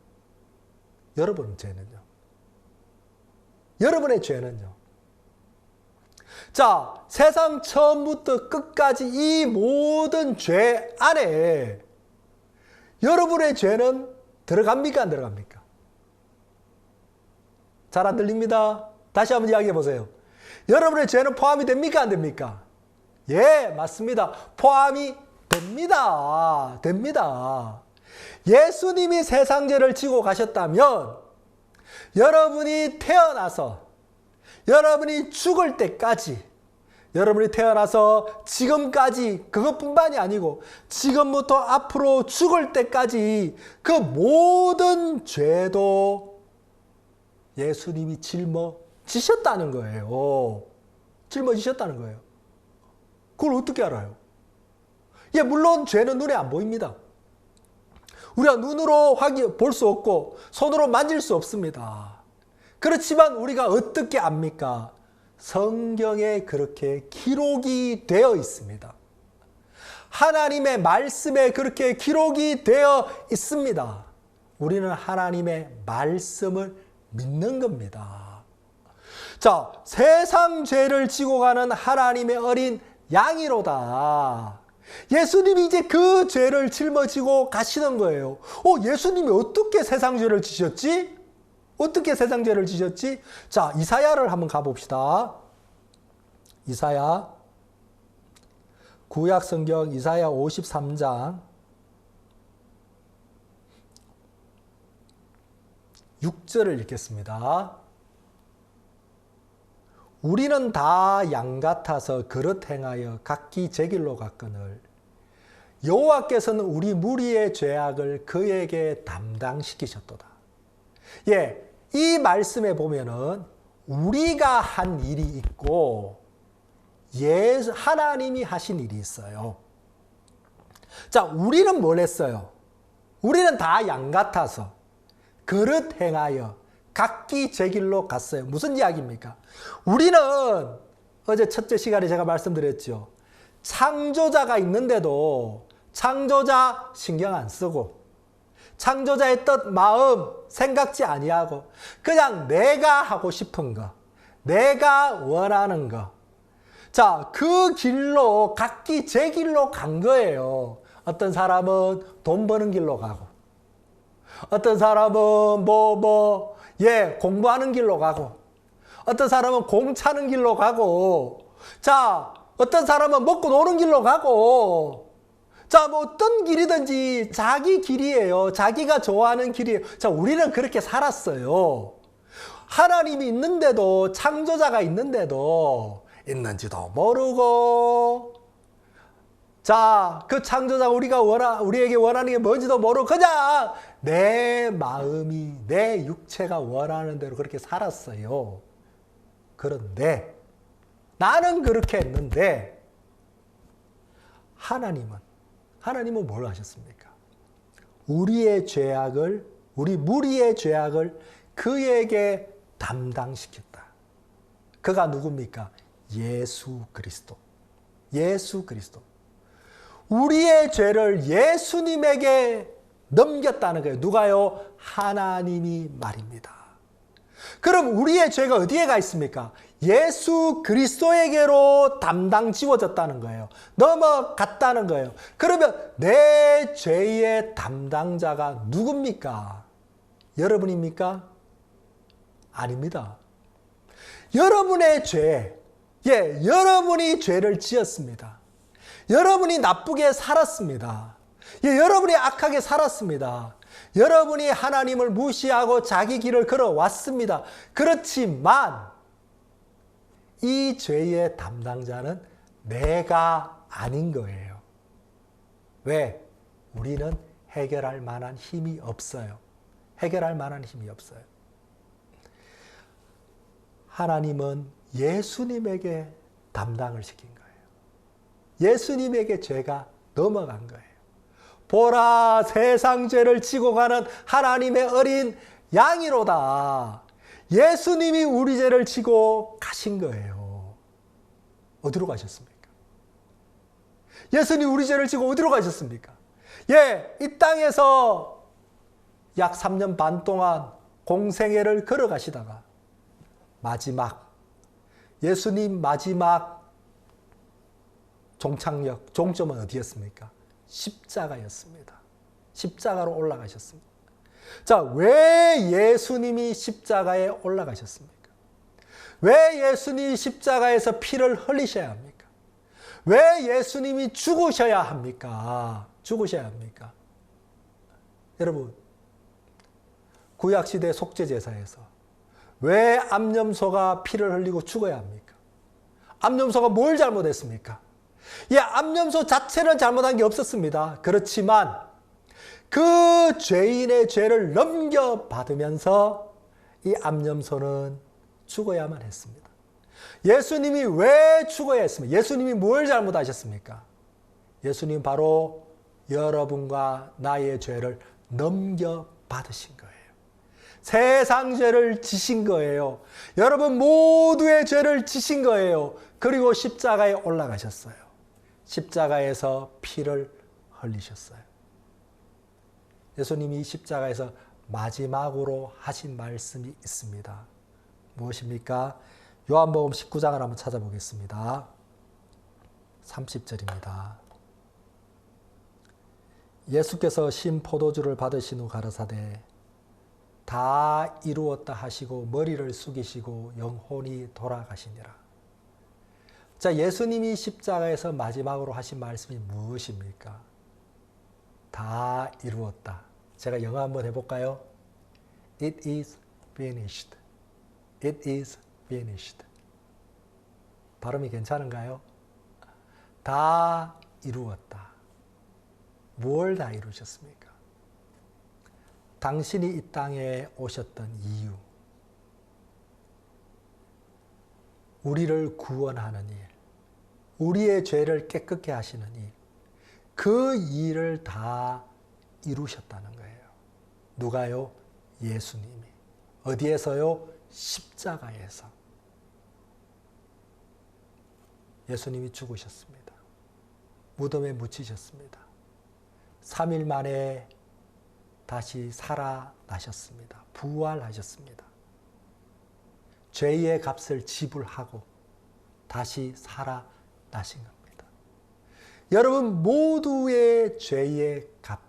S1: 여러분의 죄는요? 여러분의 죄는요? 자, 세상 처음부터 끝까지 이 모든 죄 안에 여러분의 죄는 들어갑니까? 안 들어갑니까? 잘 안 들립니다. 다시 한번 이야기해 보세요. 여러분의 죄는 포함이 됩니까? 안 됩니까? 예, 맞습니다. 포함이 됩니다. 됩니다. 예수님이 세상 죄를 지고 가셨다면 여러분이 태어나서 여러분이 죽을 때까지 여러분이 태어나서 지금까지 그것뿐만이 아니고 지금부터 앞으로 죽을 때까지 그 모든 죄도 예수님이 짊어지셨다는 거예요. 짊어지셨다는 거예요. 그걸 어떻게 알아요? 예, 물론 죄는 눈에 안 보입니다. 우리가 눈으로 볼 수 없고 손으로 만질 수 없습니다. 그렇지만 우리가 어떻게 압니까? 성경에 그렇게 기록이 되어 있습니다. 하나님의 말씀에 그렇게 기록이 되어 있습니다. 우리는 하나님의 말씀을 믿는 겁니다. 자, 세상 죄를 지고 가는 하나님의 어린 양이로다. 예수님이 이제 그 죄를 짊어지고 가시는 거예요. 예수님이 어떻게 세상 죄를 지셨지? 어떻게 세상 죄를 지셨지? 자, 이사야를 한번 가봅시다. 이사야, 구약 성경 이사야 53장 6절을 읽겠습니다. 우리는 다 양 같아서 그릇 행하여 각기 제 길로 갔거늘 여호와께서는 우리 무리의 죄악을 그에게 담당시키셨도다. 예, 이 말씀에 보면은 우리가 한 일이 있고 하나님이 하신 일이 있어요. 자, 우리는 뭘 했어요? 우리는 다 양 같아서 그릇 행하여 각기 제 길로 갔어요. 무슨 이야기입니까? 우리는 어제 첫째 시간에 제가 말씀드렸죠. 창조자가 있는데도 창조자 신경 안 쓰고 창조자의 뜻, 마음 생각지 아니하고 그냥 내가 하고 싶은 거, 내가 원하는 거. 자, 그 길로 각기 제 길로 간 거예요. 어떤 사람은 돈 버는 길로 가고 어떤 사람은 공부하는 길로 가고 어떤 사람은 공 차는 길로 가고 자, 어떤 사람은 먹고 노는 길로 가고 자, 어떤 길이든지 자기 길이에요. 자기가 좋아하는 길이에요. 자, 우리는 그렇게 살았어요. 하나님이 있는데도 창조자가 있는데도 있는지도 모르고 자, 그 창조자가 우리에게 원하는 게 뭔지도 모르고 그냥 내 마음이 내 육체가 원하는 대로 그렇게 살았어요. 그런데 나는 그렇게 했는데 하나님은 뭘 하셨습니까? 우리 무리의 죄악을 그에게 담당시켰다. 그가 누굽니까? 예수 그리스도. 우리의 죄를 예수님에게 넘겼다는 거예요. 누가요? 하나님이 말입니다. 그럼 우리의 죄가 어디에 가 있습니까? 예수 그리스도에게로 담당 지워졌다는 거예요. 넘어갔다는 거예요. 그러면 내 죄의 담당자가 누굽니까? 여러분입니까? 아닙니다. 여러분의 죄, 여러분이 죄를 지었습니다. 여러분이 나쁘게 살았습니다. 여러분이 악하게 살았습니다. 여러분이 하나님을 무시하고 자기 길을 걸어왔습니다. 그렇지만 이 죄의 담당자는 내가 아닌 거예요. 왜? 우리는 해결할 만한 힘이 없어요. 해결할 만한 힘이 없어요. 하나님은 예수님에게 담당을 시킨 거예요. 예수님에게 죄가 넘어간 거예요. 보라, 세상 죄를 지고 가는 하나님의 어린 양이로다. 예수님이 우리 죄를 지고 가신 거예요. 어디로 가셨습니까? 예수님이 우리 죄를 지고 어디로 가셨습니까? 이 땅에서 약 3년 반 동안 공생애를 걸어가시다가 예수님 마지막 종점은 어디였습니까? 십자가였습니다. 십자가로 올라가셨습니다. 자, 왜 예수님이 십자가에 올라가셨습니까? 왜 예수님이 십자가에서 피를 흘리셔야 합니까? 왜 예수님이 죽으셔야 합니까? 여러분, 구약시대 속죄제사에서 왜 암염소가 피를 흘리고 죽어야 합니까? 암염소가 뭘 잘못했습니까? 암염소 자체는 잘못한 게 없었습니다. 그렇지만 그 죄인의 죄를 넘겨받으면서 이 암염소는 죽어야만 했습니다. 예수님이 왜 죽어야 했습니까? 예수님이 뭘 잘못하셨습니까? 예수님 바로 여러분과 나의 죄를 넘겨받으신 거예요. 세상 죄를 지신 거예요. 여러분 모두의 죄를 지신 거예요. 그리고 십자가에 올라가셨어요. 십자가에서 피를 흘리셨어요. 예수님이 십자가에서 마지막으로 하신 말씀이 있습니다. 무엇입니까? 요한복음 19장을 한번 찾아보겠습니다. 30절입니다. 예수께서 신 포도주를 받으신 후 가라사대 다 이루었다 하시고 머리를 숙이시고 영혼이 돌아가시니라. 자, 예수님이 십자가에서 마지막으로 하신 말씀이 무엇입니까? 다 이루었다. 제가 영어 한번 해볼까요? It is finished. It is finished. 발음이 괜찮은가요? 다 이루었다. 뭘 다 이루셨습니까? 당신이 이 땅에 오셨던 이유, 우리를 구원하는 일, 우리의 죄를 깨끗게 하시는 일, 그 일을 다 이루셨다는 거예요. 누가요? 예수님이. 어디에서요? 십자가에서. 예수님이 죽으셨습니다. 무덤에 묻히셨습니다. 3일 만에 다시 살아나셨습니다. 부활하셨습니다. 죄의 값을 지불하고 다시 살아나신 겁니다. 여러분 모두의 죄의 값,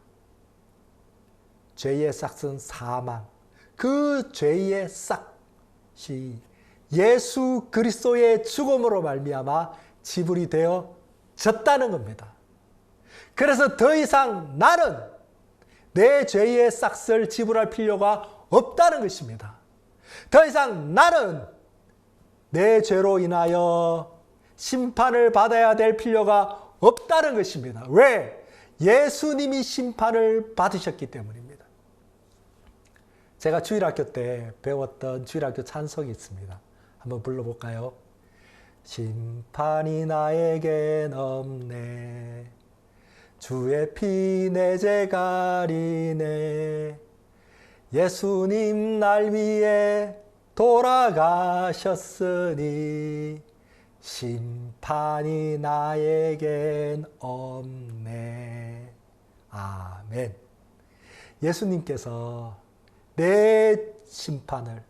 S1: 죄의 싹은 사망, 그 죄의 싹이 예수 그리스도의 죽음으로 말미암아 지불이 되어졌다는 겁니다. 그래서 더 이상 나는 내 죄의 싹을 지불할 필요가 없다는 것입니다. 더 이상 나는 내 죄로 인하여 심판을 받아야 될 필요가 없다는 것입니다. 왜? 예수님이 심판을 받으셨기 때문입니다. 제가 주일학교 때 배웠던 주일학교 찬송이 있습니다. 한번 불러볼까요? 심판이 나에겐 없네, 주의 피 내 죄 가리네, 예수님 날 위해 돌아가셨으니 심판이 나에겐 없네. 아멘. 예수님께서 내 심판을,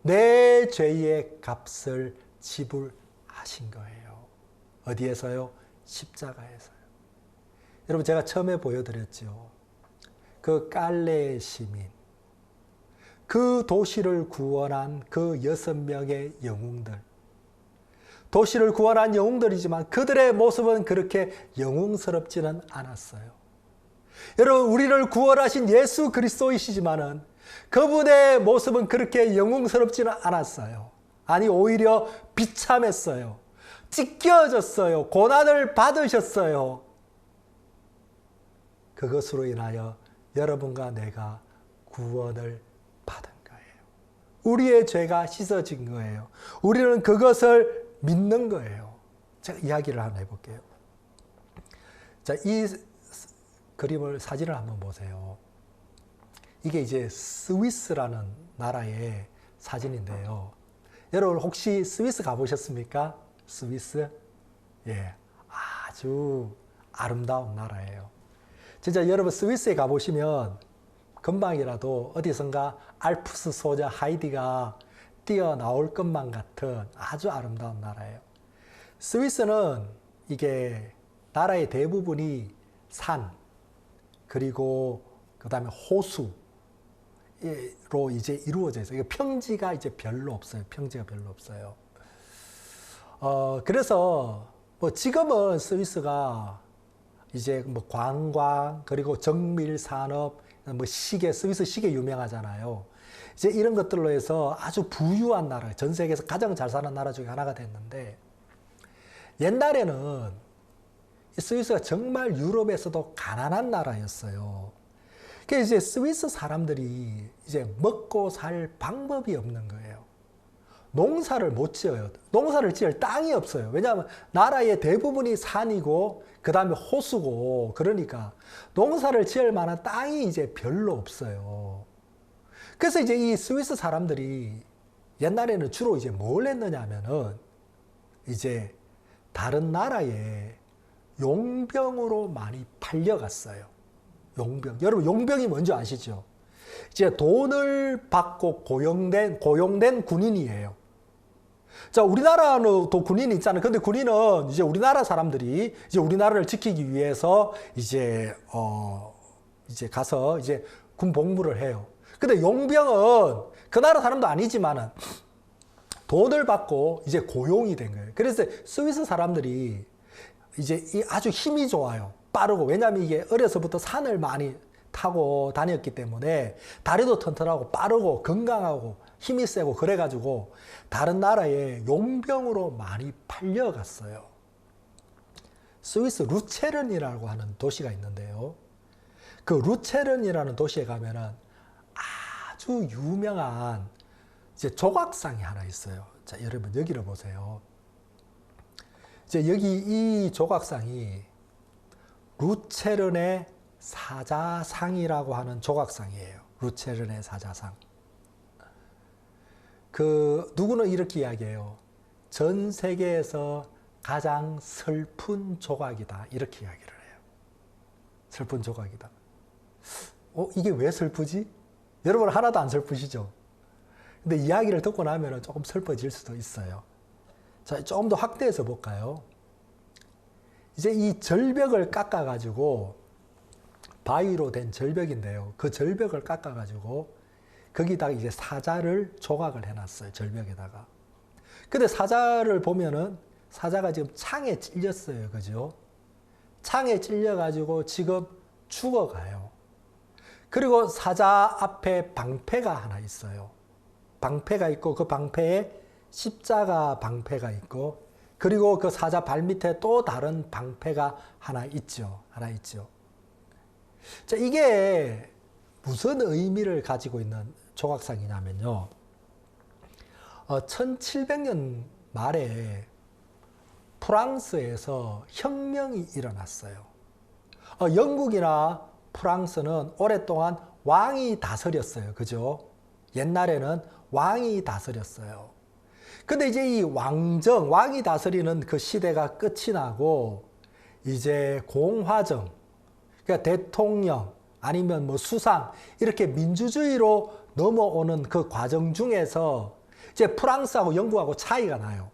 S1: 내 죄의 값을 지불하신 거예요. 어디에서요? 십자가에서요. 여러분 제가 처음에 보여드렸죠. 그 깔레의 시민, 그 도시를 구원한 그 6명의 영웅들. 도시를 구원한 영웅들이지만 그들의 모습은 그렇게 영웅스럽지는 않았어요. 여러분, 우리를 구원하신 예수 그리스도이시지만은 그분의 모습은 그렇게 영웅스럽지는 않았어요. 아니, 오히려 비참했어요. 찢겨졌어요. 고난을 받으셨어요. 그것으로 인하여 여러분과 내가 구원을 받은 거예요. 우리의 죄가 씻어진 거예요. 우리는 그것을 믿는 거예요. 제가 이야기를 한번 해볼게요. 자, 이 그림을, 사진을 한번 보세요. 이게 이제 스위스라는 나라의 사진인데요. 여러분 혹시 스위스 가보셨습니까? 스위스? 예, 아주 아름다운 나라예요. 진짜 여러분 스위스에 가보시면 금방이라도 어디선가 알프스 소녀 하이디가 뛰어나올 것만 같은 아주 아름다운 나라예요. 스위스는 이게 나라의 대부분이 산, 그리고 그 다음에 호수로 이제 이루어져 있어요. 평지가 이제 별로 없어요. 평지가 별로 없어요. 그래서 뭐 지금은 스위스가 이제 뭐 관광, 그리고 정밀 산업, 뭐 시계, 스위스 시계 유명하잖아요. 이제 이런 것들로 해서 아주 부유한 나라, 전 세계에서 가장 잘 사는 나라 중에 하나가 됐는데, 옛날에는 스위스가 정말 유럽에서도 가난한 나라였어요. 그래서 이제 스위스 사람들이 이제 먹고 살 방법이 없는 거예요. 농사를 못 지어요. 농사를 지을 땅이 없어요. 왜냐하면 나라의 대부분이 산이고 그 다음에 호수고, 그러니까 농사를 지을 만한 땅이 이제 별로 없어요. 그래서 이제 이 스위스 사람들이 옛날에는 주로 이제 뭘 했느냐 하면은 이제 다른 나라에 용병으로 많이 팔려갔어요. 용병. 여러분 용병이 뭔지 아시죠? 이제 돈을 받고 고용된 군인이에요. 자, 우리나라는 또 군인이 있잖아요. 근데 군인은 이제 우리나라 사람들이 이제 우리나라를 지키기 위해서 이제 가서 이제 군 복무를 해요. 근데 용병은 그 나라 사람도 아니지만은 돈을 받고 이제 고용이 된 거예요. 그래서 스위스 사람들이 이제 아주 힘이 좋아요. 빠르고. 왜냐하면 이게 어려서부터 산을 많이 타고 다녔기 때문에 다리도 튼튼하고 빠르고 건강하고 힘이 세고, 그래가지고 다른 나라에 용병으로 많이 팔려갔어요. 스위스 루체른이라고 하는 도시가 있는데요. 그 루체른이라는 도시에 가면은 아주 유명한 이제 조각상이 하나 있어요. 자, 여러분 여기를 보세요. 이제 여기 이 조각상이 루체른의 사자상이라고 하는 조각상이에요. 루체른의 사자상. 누구는 이렇게 이야기해요. 전 세계에서 가장 슬픈 조각이다. 이렇게 이야기를 해요. 슬픈 조각이다. 이게 왜 슬프지? 여러분 하나도 안 슬프시죠? 근데 이야기를 듣고 나면 조금 슬퍼질 수도 있어요. 자, 조금 더 확대해서 볼까요? 이제 이 절벽을 깎아가지고, 바위로 된 절벽인데요. 그 절벽을 깎아가지고 거기다가 이제 사자를 조각을 해놨어요. 절벽에다가. 근데 사자를 보면은 사자가 지금 창에 찔렸어요. 그죠? 창에 찔려가지고 지금 죽어가요. 그리고 사자 앞에 방패가 하나 있어요. 방패가 있고 그 방패에 십자가 방패가 있고, 그리고 그 사자 발밑에 또 다른 방패가 하나 있죠. 자, 이게 무슨 의미를 가지고 있는 조각상이냐면요. 1700년 말에 프랑스에서 혁명이 일어났어요. 영국이나 프랑스는 오랫동안 왕이 다스렸어요. 그죠? 옛날에는 왕이 다스렸어요. 근데 이제 이 왕이 다스리는 그 시대가 끝이 나고, 이제 공화정, 그러니까 대통령, 아니면 뭐 수상, 이렇게 민주주의로 넘어오는 그 과정 중에서 이제 프랑스하고 영국하고 차이가 나요.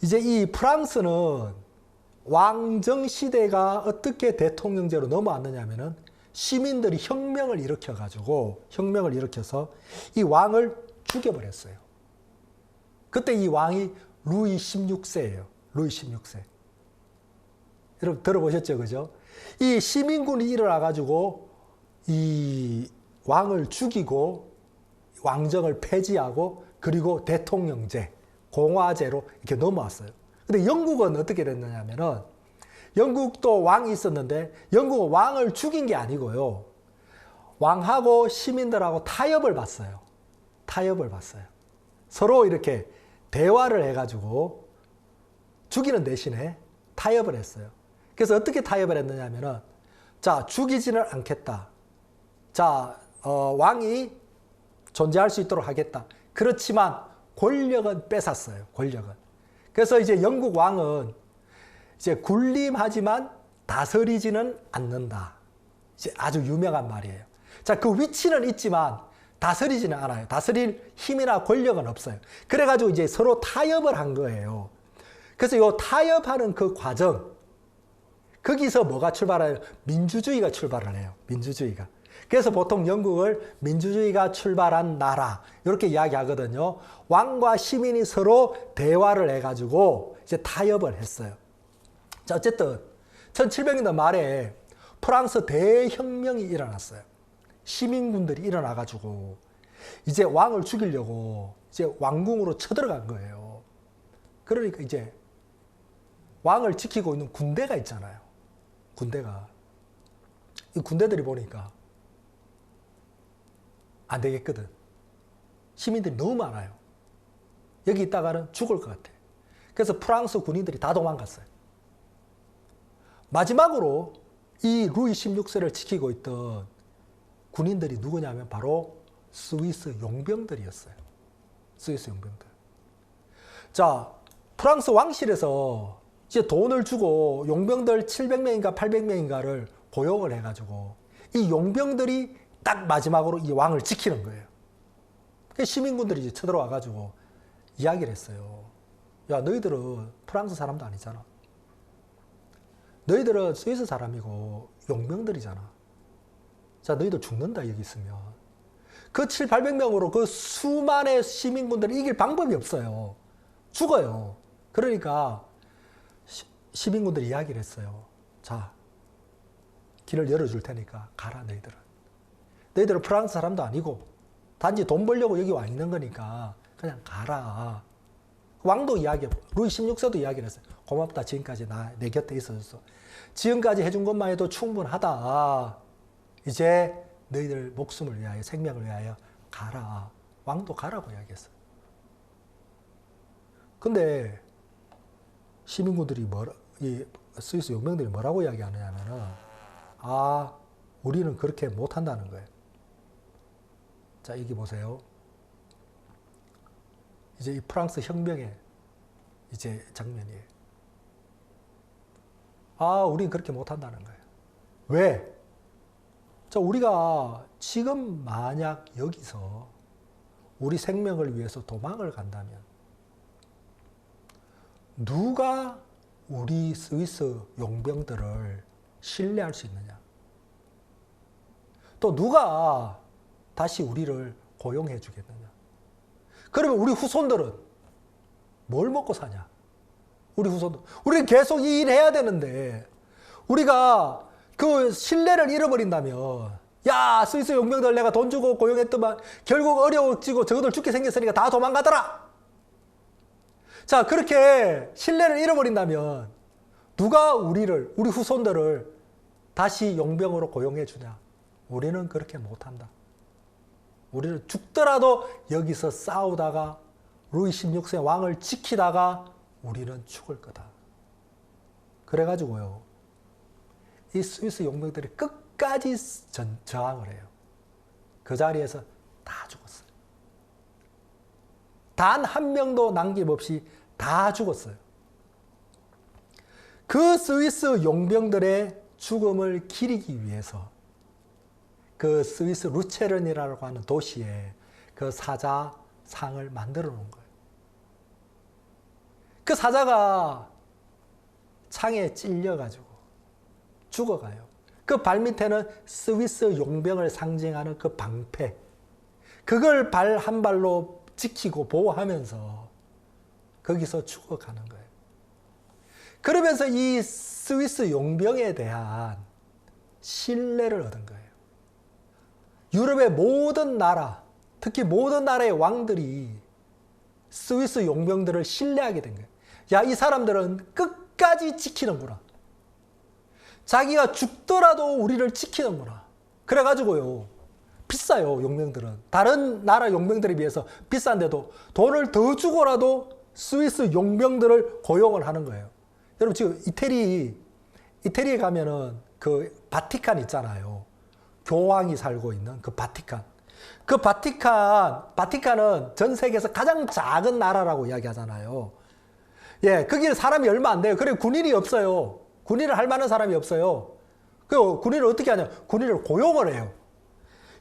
S1: 이제 이 프랑스는 왕정 시대가 어떻게 대통령제로 넘어왔느냐면은 시민들이 혁명을 일으켜서 이 왕을 죽여버렸어요. 그때 이 왕이 루이 16세예요. 루이 16세. 여러분 들어보셨죠? 그죠? 이 시민군이 일어나가지고 이 왕을 죽이고 왕정을 폐지하고 그리고 대통령제, 공화제로 이렇게 넘어왔어요. 근데 영국은 어떻게 됐느냐면은 영국도 왕이 있었는데 영국은 왕을 죽인 게 아니고요. 왕하고 시민들하고 타협을 봤어요. 타협을 봤어요. 서로 이렇게 대화를 해가지고 죽이는 대신에 타협을 했어요. 그래서 어떻게 타협을 했느냐면은 자, 죽이지는 않겠다. 자, 왕이 존재할 수 있도록 하겠다. 그렇지만 권력은 뺏었어요. 권력은. 그래서 이제 영국 왕은 이제 군림하지만 다스리지는 않는다. 이제 아주 유명한 말이에요. 자, 그 위치는 있지만 다스리지는 않아요. 다스릴 힘이나 권력은 없어요. 그래가지고 이제 서로 타협을 한 거예요. 그래서 이 타협하는 그 과정, 거기서 뭐가 출발해요? 민주주의가 출발을 해요. 민주주의가. 그래서 보통 영국을 민주주의가 출발한 나라 이렇게 이야기하거든요. 왕과 시민이 서로 대화를 해가지고 이제 타협을 했어요. 자, 어쨌든 1700년대 말에 프랑스 대혁명이 일어났어요. 시민군들이 일어나가지고 이제 왕을 죽이려고 이제 왕궁으로 쳐들어간 거예요. 그러니까 이제 왕을 지키고 있는 군대가 있잖아요. 군대가. 이 군대들이 보니까 안 되겠거든. 시민들이 너무 많아요. 여기 있다가는 죽을 것 같아. 그래서 프랑스 군인들이 다 도망갔어요. 마지막으로 이 루이 16세를 지키고 있던 군인들이 누구냐면 바로 스위스 용병들이었어요. 스위스 용병들. 자, 프랑스 왕실에서 이제 돈을 주고 용병들 700명인가 800명인가를 고용을 해가지고 이 용병들이 딱 마지막으로 이 왕을 지키는 거예요. 시민군들이 이제 쳐들어와가지고 이야기를 했어요. 야, 너희들은 프랑스 사람도 아니잖아. 너희들은 스위스 사람이고 용병들이잖아. 자, 너희들 죽는다, 여기 있으면. 그 700~800명으로 그 수만의 시민군들을 이길 방법이 없어요. 죽어요. 그러니까 시민군들이 이야기를 했어요. 자, 길을 열어줄 테니까 가라, 너희들은. 너희들은 프랑스 사람도 아니고 단지 돈 벌려고 여기 와 있는 거니까 그냥 가라. 왕도 루이 16세도 이야기를 했어요. 고맙다, 지금까지 내 곁에 있어줘서. 지금까지 해준 것만 해도 충분하다. 이제 너희들 목숨을 위하여, 생명을 위하여 가라. 왕도 가라고 이야기했어요. 근데 시민군들이 이 스위스 용병들이 뭐라고 이야기하느냐면은, 우리는 그렇게 못한다는 거예요. 자, 여기 보세요. 이제 이 프랑스 혁명의 이제 장면이에요. 우리는 그렇게 못한다는 거예요. 왜? 자, 우리가 지금 만약 여기서 우리 생명을 위해서 도망을 간다면 누가 우리 스위스 용병들을 신뢰할 수 있느냐? 또 누가 다시 우리를 고용해 주겠느냐? 그러면 우리 후손들은 뭘 먹고 사냐? 우리 후손들. 우리는 계속 이 일 해야 되는데 우리가 그 신뢰를 잃어버린다면, 야, 스위스 용병들 내가 돈 주고 고용했더만 결국 어려워지고 저거들 죽게 생겼으니까 다 도망가더라. 자, 그렇게 신뢰를 잃어버린다면 누가 우리 후손들을 다시 용병으로 고용해 주냐? 우리는 그렇게 못한다. 우리는 죽더라도 여기서 싸우다가 루이 16세 왕을 지키다가 우리는 죽을 거다. 그래가지고요, 이 스위스 용병들이 끝까지 저항을 해요. 그 자리에서 다 죽었어요. 단 한 명도 남김없이 다 죽었어요. 그 스위스 용병들의 죽음을 기리기 위해서 그 스위스 루체른이라고 하는 도시에 그 사자상을 만들어 놓은 거예요. 그 사자가 창에 찔려가지고 죽어가요. 그 발밑에는 스위스 용병을 상징하는 그 방패. 그걸 발 한 발로 지키고 보호하면서 거기서 죽어가는 거예요. 그러면서 이 스위스 용병에 대한 신뢰를 얻은 거예요. 유럽의 모든 나라, 특히 모든 나라의 왕들이 스위스 용병들을 신뢰하게 된 거예요. 야, 이 사람들은 끝까지 지키는구나. 자기가 죽더라도 우리를 지키는구나. 그래가지고요, 비싸요, 용병들은. 다른 나라 용병들에 비해서 비싼데도 돈을 더 주고라도 스위스 용병들을 고용을 하는 거예요. 여러분, 지금 이태리에 가면은 그 바티칸 있잖아요. 교황이 살고 있는 그 바티칸. 그 바티칸은 전 세계에서 가장 작은 나라라고 이야기하잖아요. 예, 거기는 사람이 얼마 안 돼요. 그래, 군인이 없어요. 군인을 할 만한 사람이 없어요. 그 군인을 어떻게 하냐? 군인을 고용을 해요.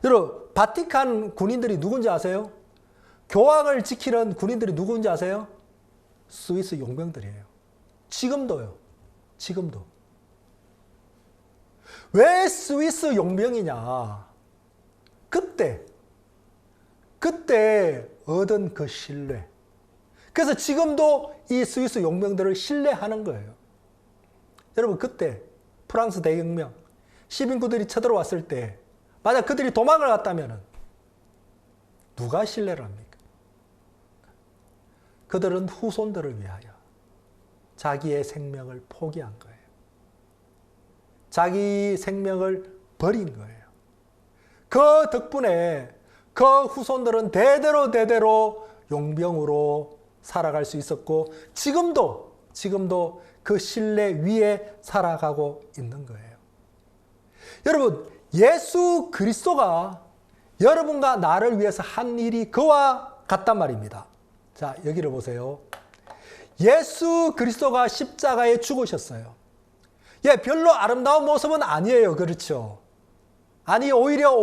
S1: 여러분, 바티칸 군인들이 누군지 아세요? 교황을 지키는 군인들이 누군지 아세요? 스위스 용병들이에요. 지금도요. 지금도. 왜 스위스 용병이냐? 그때 얻은 그 신뢰. 그래서 지금도 이 스위스 용병들을 신뢰하는 거예요. 여러분, 그때 프랑스 대혁명, 시민군들이 쳐들어왔을 때 만약 그들이 도망을 갔다면 누가 신뢰를 합니까? 그들은 후손들을 위하여 자기의 생명을 포기한 거예요. 자기 생명을 버린 거예요. 그 덕분에 그 후손들은 대대로 용병으로 살아갈 수 있었고 지금도 그 신뢰 위에 살아가고 있는 거예요. 여러분, 예수 그리스도가 여러분과 나를 위해서 한 일이 그와 같단 말입니다. 자, 여기를 보세요. 예수 그리스도가 십자가에 죽으셨어요. 예, 별로 아름다운 모습은 아니에요. 그렇죠? 아니, 오히려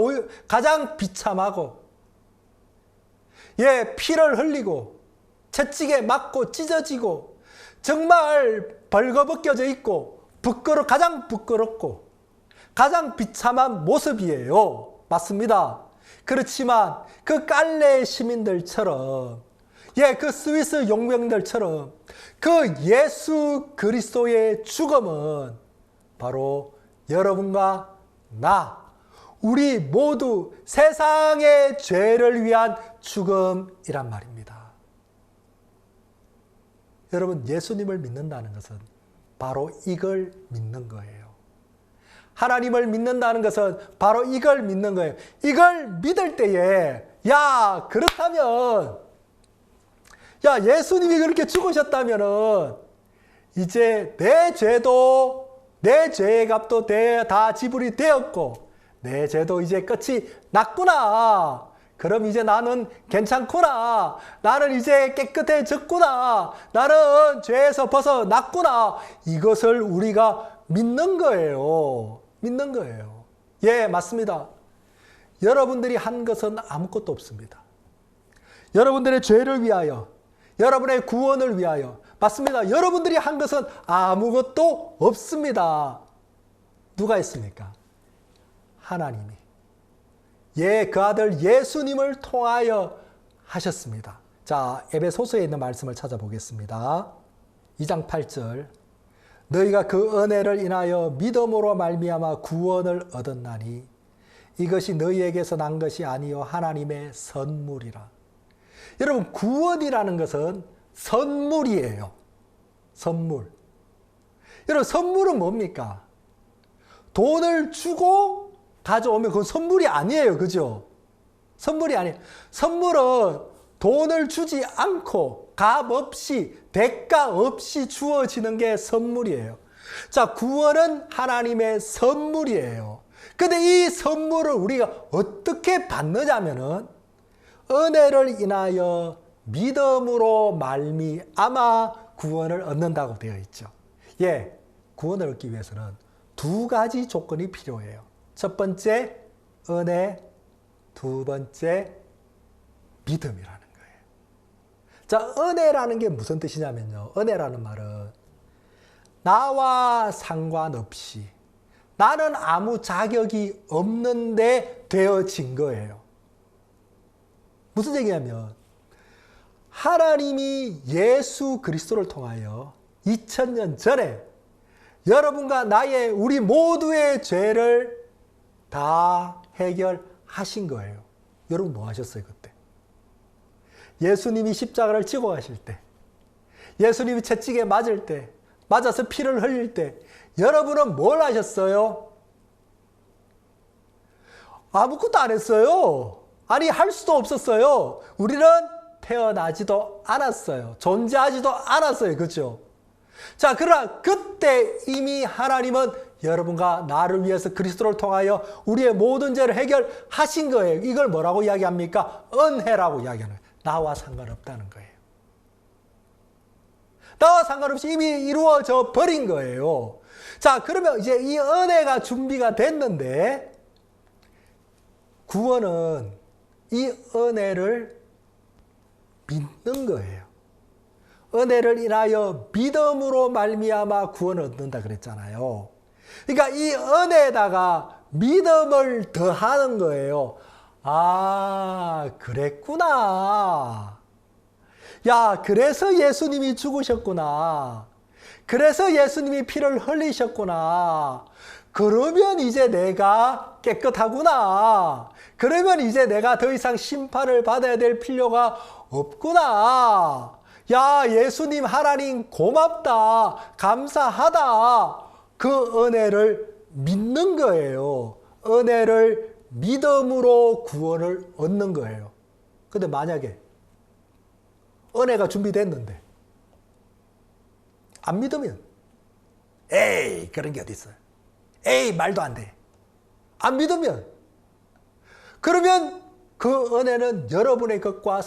S1: 가장 비참하고, 예, 피를 흘리고, 채찍에 맞고 찢어지고, 정말 벌거벗겨져 있고, 가장 부끄럽고, 가장 비참한 모습이에요. 맞습니다. 그렇지만 그 깔레 시민들처럼, 예, 그 스위스 용병들처럼 그 예수 그리스도의 죽음은 바로 여러분과 우리 모두 세상의 죄를 위한 죽음이란 말입니다. 여러분, 예수님을 믿는다는 것은 바로 이걸 믿는 거예요. 하나님을 믿는다는 것은 바로 이걸 믿는 거예요. 이걸 믿을 때에, 야, 그렇다면, 야, 예수님이 그렇게 죽으셨다면은 이제 내 죄의 값도 다 지불이 되었고, 내 죄도 이제 끝이 났구나. 그럼 이제 나는 괜찮구나. 나는 이제 깨끗해졌구나. 나는 죄에서 벗어났구나. 이것을 우리가 믿는 거예요. 믿는 거예요. 예, 맞습니다. 여러분들이 한 것은 아무것도 없습니다. 여러분들의 죄를 위하여, 여러분의 구원을 위하여, 맞습니다. 여러분들이 한 것은 아무것도 없습니다. 누가 했습니까? 하나님이. 예, 그 아들 예수님을 통하여 하셨습니다. 자, 에베소서에 있는 말씀을 찾아보겠습니다. 2장 8절. 너희가 그 은혜를 인하여 믿음으로 말미암아 구원을 얻었나니 이것이 너희에게서 난 것이 아니요 하나님의 선물이라. 여러분, 구원이라는 것은 선물이에요. 선물. 여러분, 선물은 뭡니까? 돈을 주고 가져오면 그건 선물이 아니에요. 그죠? 선물이 아니에요. 선물은 돈을 주지 않고 값 없이, 대가 없이 주어지는 게 선물이에요. 자, 구원은 하나님의 선물이에요. 근데 이 선물을 우리가 어떻게 받느냐면은 은혜를 인하여 믿음으로 말미암아 구원을 얻는다고 되어 있죠. 예, 구원을 얻기 위해서는 두 가지 조건이 필요해요. 첫 번째, 은혜. 두 번째, 믿음이라는 거예요. 자, 은혜라는 게 무슨 뜻이냐면요. 은혜라는 말은 나와 상관없이, 나는 아무 자격이 없는데 되어진 거예요. 무슨 얘기냐면 하나님이 예수 그리스도를 통하여 2000년 전에 여러분과 나의 우리 모두의 죄를 다 해결하신 거예요. 여러분 뭐 하셨어요 그때? 예수님이 십자가를 지고 가실 때, 예수님이 채찍에 맞을 때, 맞아서 피를 흘릴 때 여러분은 뭘 하셨어요? 아무것도 안 했어요. 아니 할 수도 없었어요. 우리는 태어나지도 않았어요. 존재하지도 않았어요. 그렇죠? 자, 그러나 그때 이미 하나님은 여러분과 나를 위해서 그리스도를 통하여 우리의 모든 죄를 해결하신 거예요. 이걸 뭐라고 이야기합니까? 은혜라고 이야기하는 거예요. 나와 상관없다는 거예요. 나와 상관없이 이미 이루어져 버린 거예요. 자, 그러면 이제 이 은혜가 준비가 됐는데 구원은 이 은혜를 믿는 거예요. 은혜를 인하여 믿음으로 말미암아 구원을 얻는다 그랬잖아요. 그러니까 이 은혜에다가 믿음을 더하는 거예요. 아, 그랬구나. 야, 그래서 예수님이 죽으셨구나. 그래서 예수님이 피를 흘리셨구나. 그러면 이제 내가 깨끗하구나. 그러면 이제 내가 더 이상 심판을 받아야 될 필요가 없구나. 야, 예수님 하나님 고맙다. 감사하다. 그 은혜를 믿는 거예요. 은혜를 믿음으로 구원을 얻는 거예요. 근데 만약에 은혜가 준비됐는데 안 믿으면 에이 그런 게 어디 있어요. 에이 말도 안 돼. 안 믿으면 그러면 그 은혜는 여러분의 것과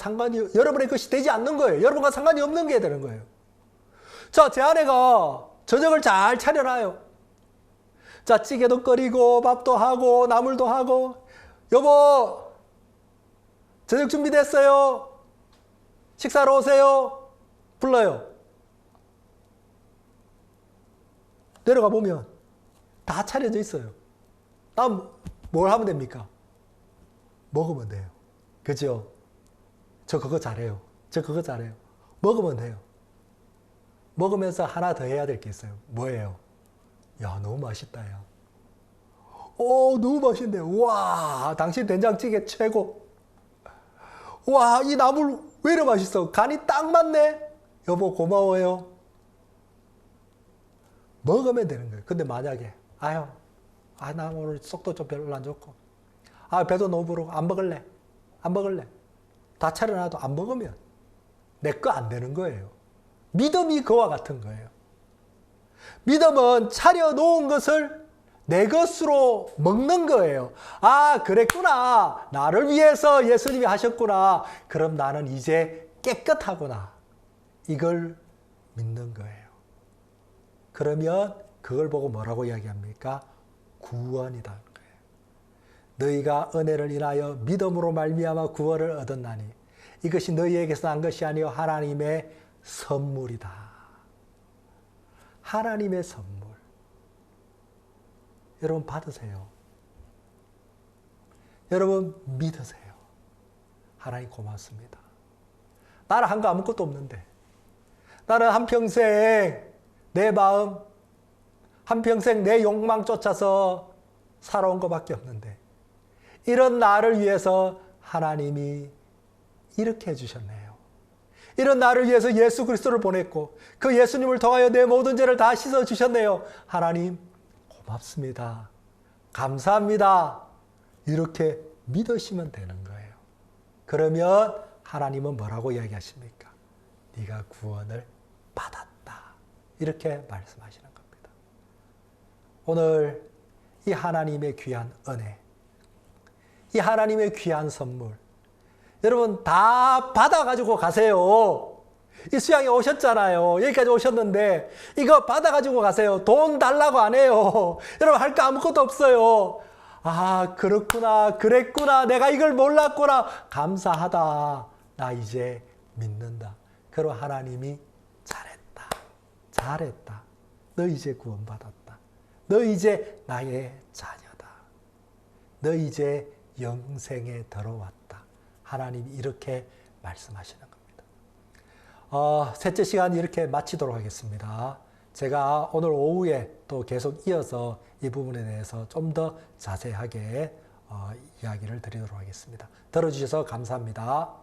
S1: 여러분의 것이 되지 않는 거예요. 여러분과 상관이 없는 게 되는 거예요. 자, 제 아내가 저녁을 잘 차려놔요. 자, 찌개도 끓이고 밥도 하고 나물도 하고 여보 저녁 준비됐어요. 식사로 오세요. 불러요. 내려가 보면 다 차려져 있어요. 다음 뭘 하면 됩니까? 먹으면 돼요. 그죠? 저 그거 잘해요. 저 그거 잘해요. 먹으면 돼요. 먹으면서 하나 더 해야 될 게 있어요. 뭐예요? 야, 너무 맛있다, 야. 오, 너무 맛있네. 와, 당신 된장찌개 최고. 와, 이 나물 왜 이렇게 맛있어? 간이 딱 맞네. 여보, 고마워요. 먹으면 되는 거예요. 근데 만약에, 나 오늘 속도 좀 별로 안 좋고. 배도 너무 부르고, 안 먹을래. 안 먹을래. 다 차려놔도 안 먹으면 내 거 안 되는 거예요. 믿음이 그와 같은 거예요. 믿음은 차려놓은 것을 내 것으로 먹는 거예요. 아, 그랬구나. 나를 위해서 예수님이 하셨구나. 그럼 나는 이제 깨끗하구나. 이걸 믿는 거예요. 그러면 그걸 보고 뭐라고 이야기합니까? 구원이다. 너희가 은혜를 인하여 믿음으로 말미암아 구원을 얻었나니 이것이 너희에게서 난 것이 아니요 하나님의 선물이다. 하나님의 선물. 여러분 받으세요. 여러분 믿으세요. 하나님 고맙습니다. 나는 한 거 아무것도 없는데 나는 한평생 내 마음 한평생 내 욕망 쫓아서 살아온 것밖에 없는데 이런 나를 위해서 하나님이 이렇게 해주셨네요. 이런 나를 위해서 예수 그리스도를 보냈고 그 예수님을 통하여 내 모든 죄를 다 씻어주셨네요. 하나님 고맙습니다. 감사합니다. 이렇게 믿으시면 되는 거예요. 그러면 하나님은 뭐라고 이야기하십니까? 네가 구원을 받았다. 이렇게 말씀하시는 겁니다. 오늘 이 하나님의 귀한 은혜, 이 하나님의 귀한 선물 여러분 다 받아가지고 가세요. 이 수양에 오셨잖아요. 여기까지 오셨는데 이거 받아가지고 가세요. 돈 달라고 안 해요. 여러분 할 거 아무것도 없어요. 아, 그렇구나. 그랬구나. 내가 이걸 몰랐구나. 감사하다. 나 이제 믿는다. 그럼 하나님이 잘했다. 잘했다. 너 이제 구원받았다. 너 이제 나의 자녀다. 너 이제 영생에 들어왔다. 하나님이 이렇게 말씀하시는 겁니다. 셋째 시간 이렇게 마치도록 하겠습니다. 제가 오늘 오후에 또 계속 이어서 이 부분에 대해서 좀 더 자세하게 이야기를 드리도록 하겠습니다. 들어주셔서 감사합니다.